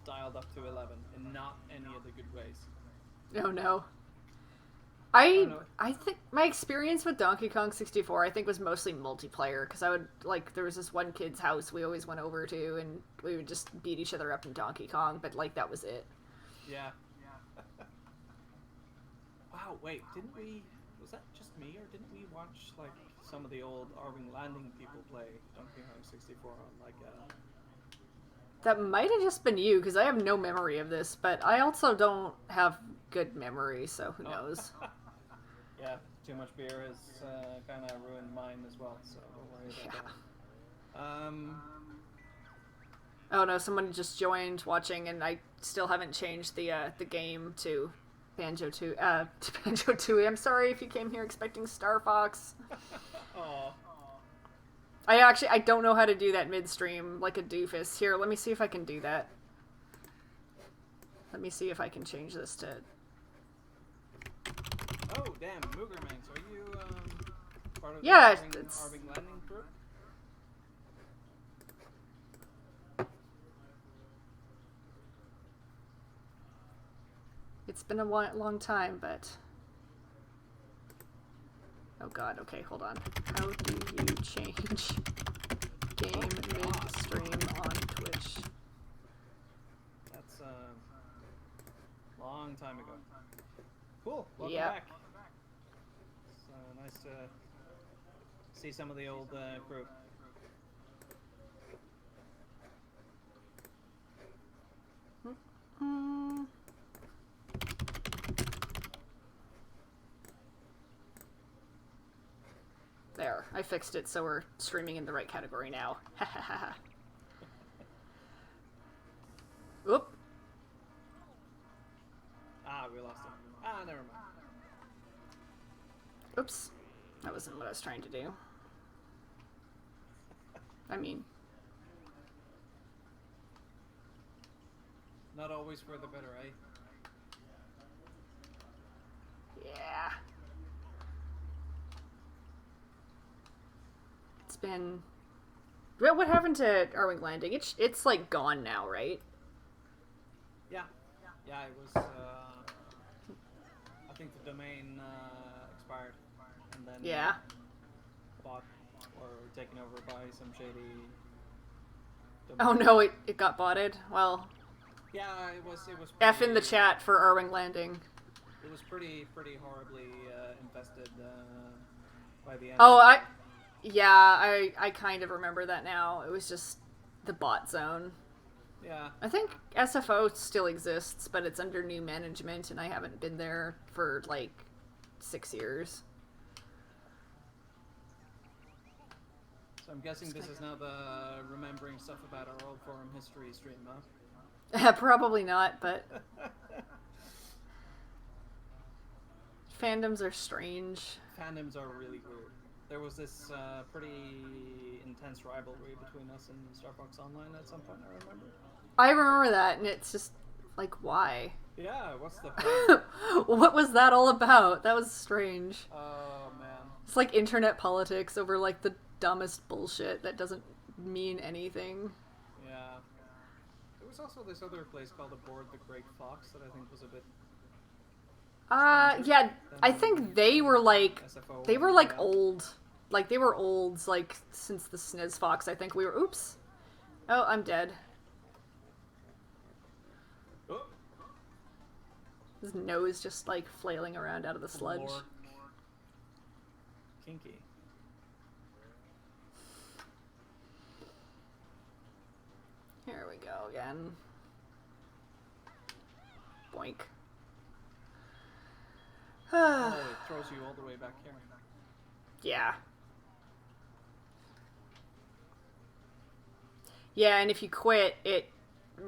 S2: dialed up to 11 in not any of the good ways.
S1: Oh no.
S2: Oh, no.
S1: I think my experience with Donkey Kong 64 I think was mostly multiplayer, because I would, like, there was this one kid's house we always went over to and we would just beat each other up in Donkey Kong, but like that was it.
S2: Yeah. Wow, wait, didn't we... Was that just me, or didn't we watch, like, some of the old Irving Landing people play Donkey Kong 64 on, like,
S1: That might have just been you, because I have no memory of this, but I also don't have good memory, so who knows.
S2: Yeah, too much beer has kind of ruined mine as well, so don't worry about that.
S1: Oh no, someone just joined watching, and I still haven't changed the game to Banjo 2. To Banjo 2. I'm sorry if you came here expecting Star Fox.
S2: Aw.
S1: I don't know how to do that midstream like a doofus. Here, let me see if I can do that. Let me see if I can change this to...
S2: Oh, damn, Moogermanx, are you part of the
S1: Yeah,
S2: Irving Landing group?
S1: It's been a long time, but... Oh god, okay, hold on. How do you change game midstream on Twitch?
S2: That's long time ago. Cool, welcome
S1: Yep.
S2: back. It's nice to see some of the old crew.
S1: There, I fixed it so we're streaming in the right category now. Ha ha ha ha. Oop.
S2: Ah, we lost him. Ah, never mind.
S1: Oops. That wasn't what I was trying to do. I mean...
S2: Not always for the better, eh?
S1: Yeah. It's been... What happened to Irving Landing? It's like gone now, right?
S2: Yeah. Yeah, it was, I think the domain expired. And then
S1: Yeah.
S2: bought or taken over by some shady
S1: Oh no, it got botted. Well,
S2: yeah, it was
S1: F in the
S2: pretty-
S1: chat for Irving Landing.
S2: It was pretty horribly infested by the end.
S1: Oh, I kind of remember that now. It was just the bot zone.
S2: Yeah.
S1: I think SFO still exists, but it's under new management, and I haven't been there for like 6 years.
S2: So I'm guessing this is now the remembering stuff about our old forum history stream, huh?
S1: Probably not, but fandoms are strange.
S2: Fandoms are really weird. There was this pretty intense rivalry between us and Star Fox Online at some point, I remember.
S1: I remember that, and it's just like, why?
S2: Yeah, what's the point?
S1: What was that all about? That was strange.
S2: Oh, man.
S1: It's like internet politics over like the dumbest bullshit that doesn't mean anything.
S2: Yeah. There was also this other place called Aboard the Great Fox that I think was a bit...
S1: Yeah, I think they were like,
S2: SFO
S1: they were like old. Like, they were old, like, since the SNES Fox, I think we were, oops. Oh, I'm dead.
S2: Oh.
S1: His nose just, like, flailing around out of the sludge.
S2: Lork. Kinky.
S1: Here we go again. Boink.
S2: Oh, it throws you all the way back here.
S1: Yeah. Yeah, and if you quit, it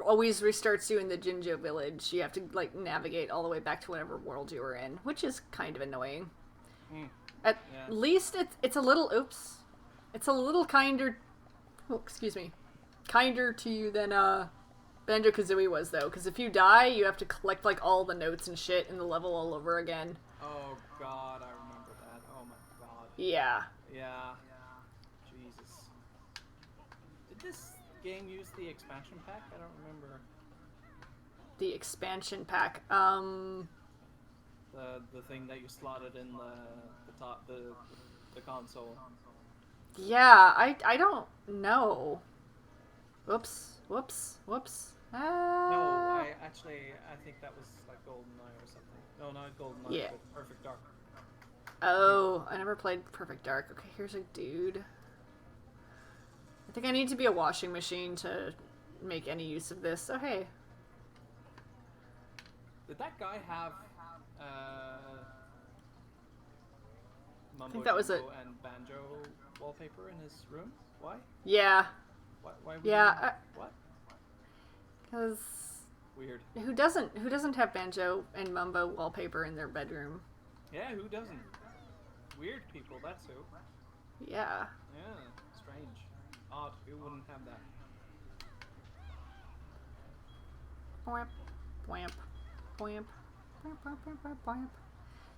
S1: always restarts you in the Jinjo village. You have to, like, navigate all the way back to whatever world you were in, which is kind of annoying. At least it's a little, oops. It's a little kinder, oh, excuse me, kinder to you than, Banjo-Kazooie was, though, because if you die, you have to collect, like, all the notes and shit in the level all over again.
S2: Oh, God, I remember that. Oh, my God.
S1: Yeah.
S2: Yeah. Jesus. Did this game use the expansion pack? I don't remember.
S1: The expansion pack.
S2: The thing that you slotted in the console.
S1: Yeah, I don't know. Whoops. Whoops. Whoops.
S2: No, I think that was like GoldenEye or something. No, not GoldenEye,
S1: Yeah.
S2: but Perfect Dark.
S1: Oh, I never played Perfect Dark. Okay, here's a dude. I think I need to be a washing machine to make any use of this. Oh, hey.
S2: Did that guy have Mumbo
S1: that was
S2: Jumbo and Banjo wallpaper in his room? Why?
S1: Yeah.
S2: Why would
S1: Yeah.
S2: What?
S1: Because
S2: Weird.
S1: who doesn't have Banjo and Mumbo wallpaper in their bedroom?
S2: Yeah, who doesn't? Weird people, that's who.
S1: Yeah.
S2: Yeah, strange. Odd, who wouldn't have that?
S1: Boimp, boimp, boimp, boimp, boimp, boimp, boimp, boimp.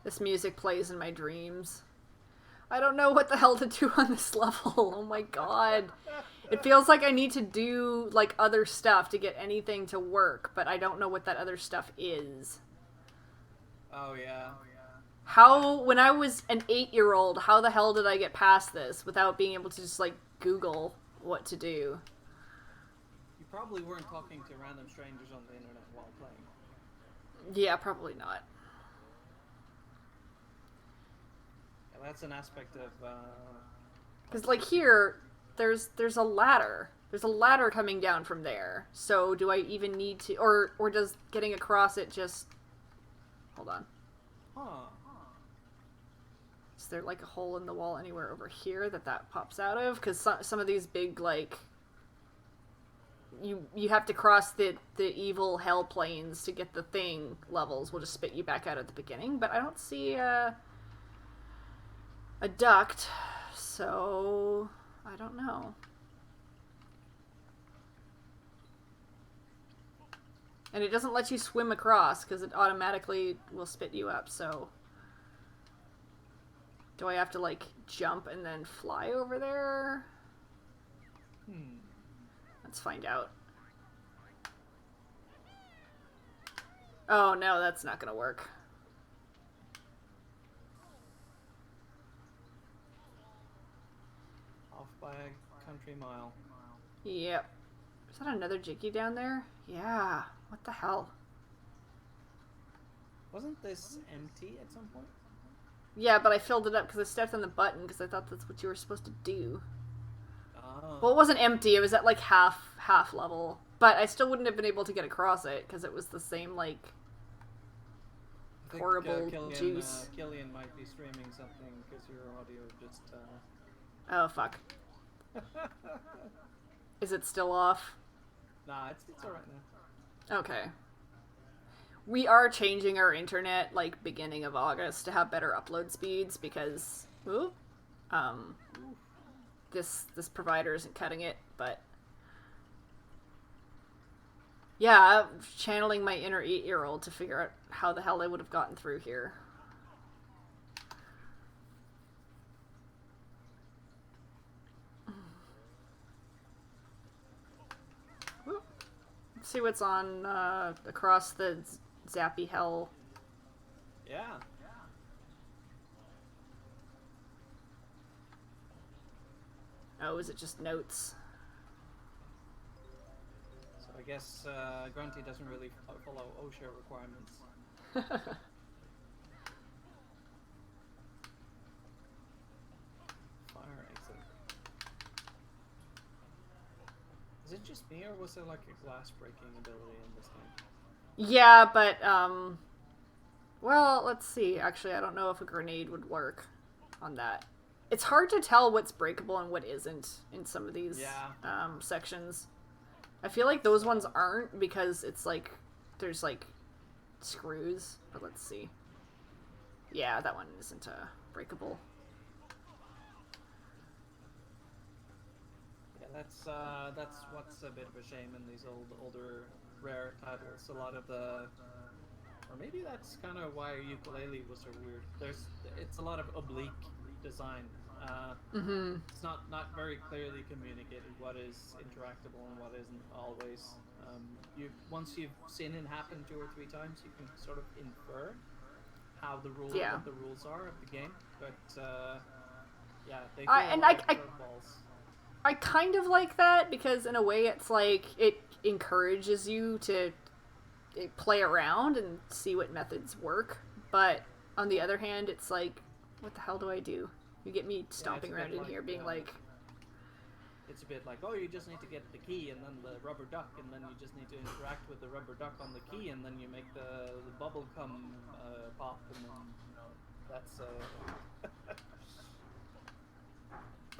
S1: This music plays in my dreams. I don't know what the hell to do on this level. Oh my god. It feels like I need to do, like, other stuff to get anything to work, but I don't know what that other stuff is.
S2: Oh, yeah.
S1: How, when I was an 8-year-old, how the hell did I get past this without being able to just, like, Google what to do?
S2: You probably weren't talking to random strangers on the internet while playing.
S1: Yeah, probably not.
S2: Yeah, that's an aspect of,
S1: Because, like, here, there's a ladder. There's a ladder coming down from there. So, do I even need to... Or does getting across it just... Hold on.
S2: Huh.
S1: Is there, like, a hole in the wall anywhere over here that pops out of? Because some of these big, like... You have to cross the evil hell planes to get the thing levels. Will just spit you back out at the beginning. But I don't see a duct, so I don't know. And it doesn't let you swim across because it automatically will spit you up, so... Do I have to, like, jump and then fly over there? Let's find out. Oh, no, that's not gonna work.
S2: Off by a country mile.
S1: Yep. Is that another Jiggy down there? Yeah. What the hell?
S2: Wasn't this empty at some point?
S1: Yeah, but I filled it up because I stepped on the button because I thought that's what you were supposed to do.
S2: Oh.
S1: Well, it wasn't empty. It was at, like, half level. But I still wouldn't have been able to get across it because it was the same, like...
S2: I think,
S1: horrible
S2: Killian,
S1: juice.
S2: Killian might be streaming something because your audio just.
S1: Oh, fuck. Is it still off?
S2: Nah, it's alright now.
S1: Okay. We are changing our internet, like, beginning of August to have better upload speeds because, this provider isn't cutting it, but yeah, I'm channeling my inner 8-year-old to figure out how the hell I would have gotten through here. Let's see what's on across the zappy hell.
S2: Yeah.
S1: Oh, is it just notes?
S2: So I guess Grunty doesn't really follow OSHA requirements. Fire exit. Is it just me, or was there like a glass breaking ability in this game?
S1: Yeah, but well, let's see. Actually, I don't know if a grenade would work on that. It's hard to tell what's breakable and what isn't in some of these sections. I feel like those ones aren't because it's like there's like screws. But let's see. Yeah, that one isn't breakable.
S2: Yeah, that's what's a bit of a shame in these older rare titles. A lot of the, or maybe that's kind of why Ukulele was so weird. It's a lot of oblique design. It's not very clearly communicated what is interactable and what isn't always. Once you've seen it happen 2 or 3 times, you can sort of infer how the rules what the rules are of the game. But yeah, they throw a lot of curveballs.
S1: I kind of like that because in a way it's like it encourages you to play around and see what methods work. But on the other hand, it's like, what the hell do I do? You get me stomping around in here being like...
S2: It's a bit like, oh, you just need to get the key and then the rubber duck, and then you just need to interact with the rubber duck on the key, and then you make the bubble cum pop, and then, that's...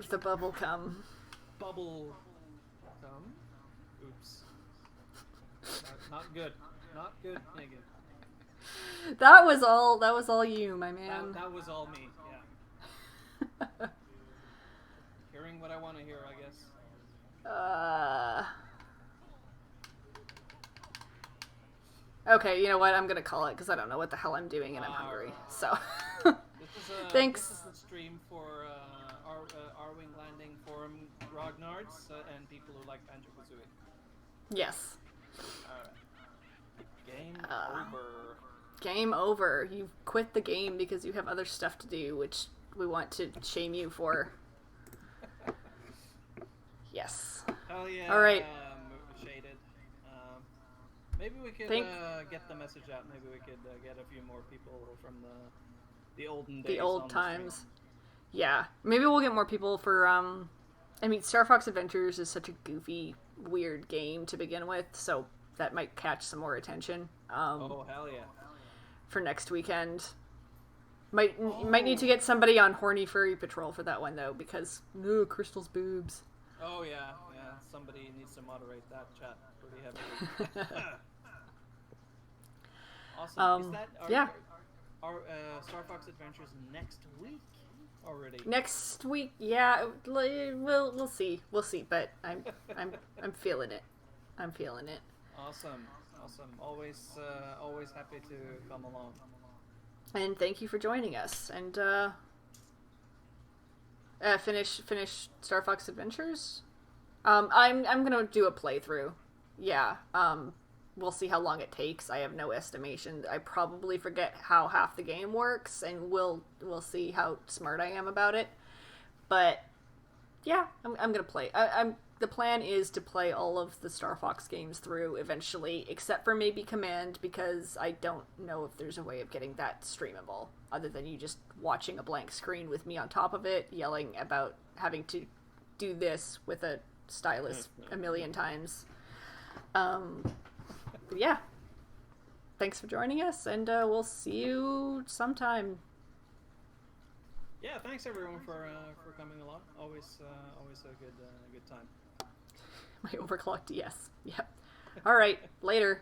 S1: The bubble cum.
S2: Bubble cum? Oops. Not good. Not good, Megan.
S1: That was all you, my man.
S2: That was all me, yeah. Hearing what I want to hear, I guess.
S1: Okay, you know what? I'm gonna call it because I don't know what the hell I'm doing and I'm hungry. So, thanks.
S2: This is the stream for R-Wing Landing Forum grognards and people who like Banjo-Kazooie.
S1: Yes.
S2: Alright. Game over.
S1: Game over. You quit the game because you have other stuff to do, which we want to shame you for. Yes.
S2: Hell yeah.
S1: All right.
S2: Shaded. Maybe we could get the message out. Maybe we could get a few more people from the olden days.
S1: The old times. Yeah. Maybe we'll get more people for, I mean, Star Fox Adventures is such a goofy, weird game to begin with, so that might catch some more attention.
S2: Oh, hell yeah.
S1: For next weekend. Might need to get somebody on Horny Furry Patrol for that one, though, because, Crystal's boobs.
S2: Oh, yeah. Somebody needs to moderate that chat pretty heavily. Awesome. Is that our Star Fox Adventures next week already?
S1: Next week, yeah. We'll see. We'll see, but I'm feeling it. I'm feeling it.
S2: Awesome. Always happy to come along.
S1: And thank you for joining us. And finish Star Fox Adventures. I'm gonna do a playthrough. Yeah. We'll see how long it takes. I have no estimation. I probably forget how half the game works, and we'll see how smart I am about it. But yeah, I'm gonna play. The plan is to play all of the Star Fox games through eventually, except for maybe Command, because I don't know if there's a way of getting that streamable, other than you just watching a blank screen with me on top of it, yelling about having to do this with a stylus a million times. But yeah. thanks for joining us, and we'll see you sometime.
S2: Yeah, thanks everyone for coming along. Always a good time.
S1: My overclocked yes. Yep. All right. Later.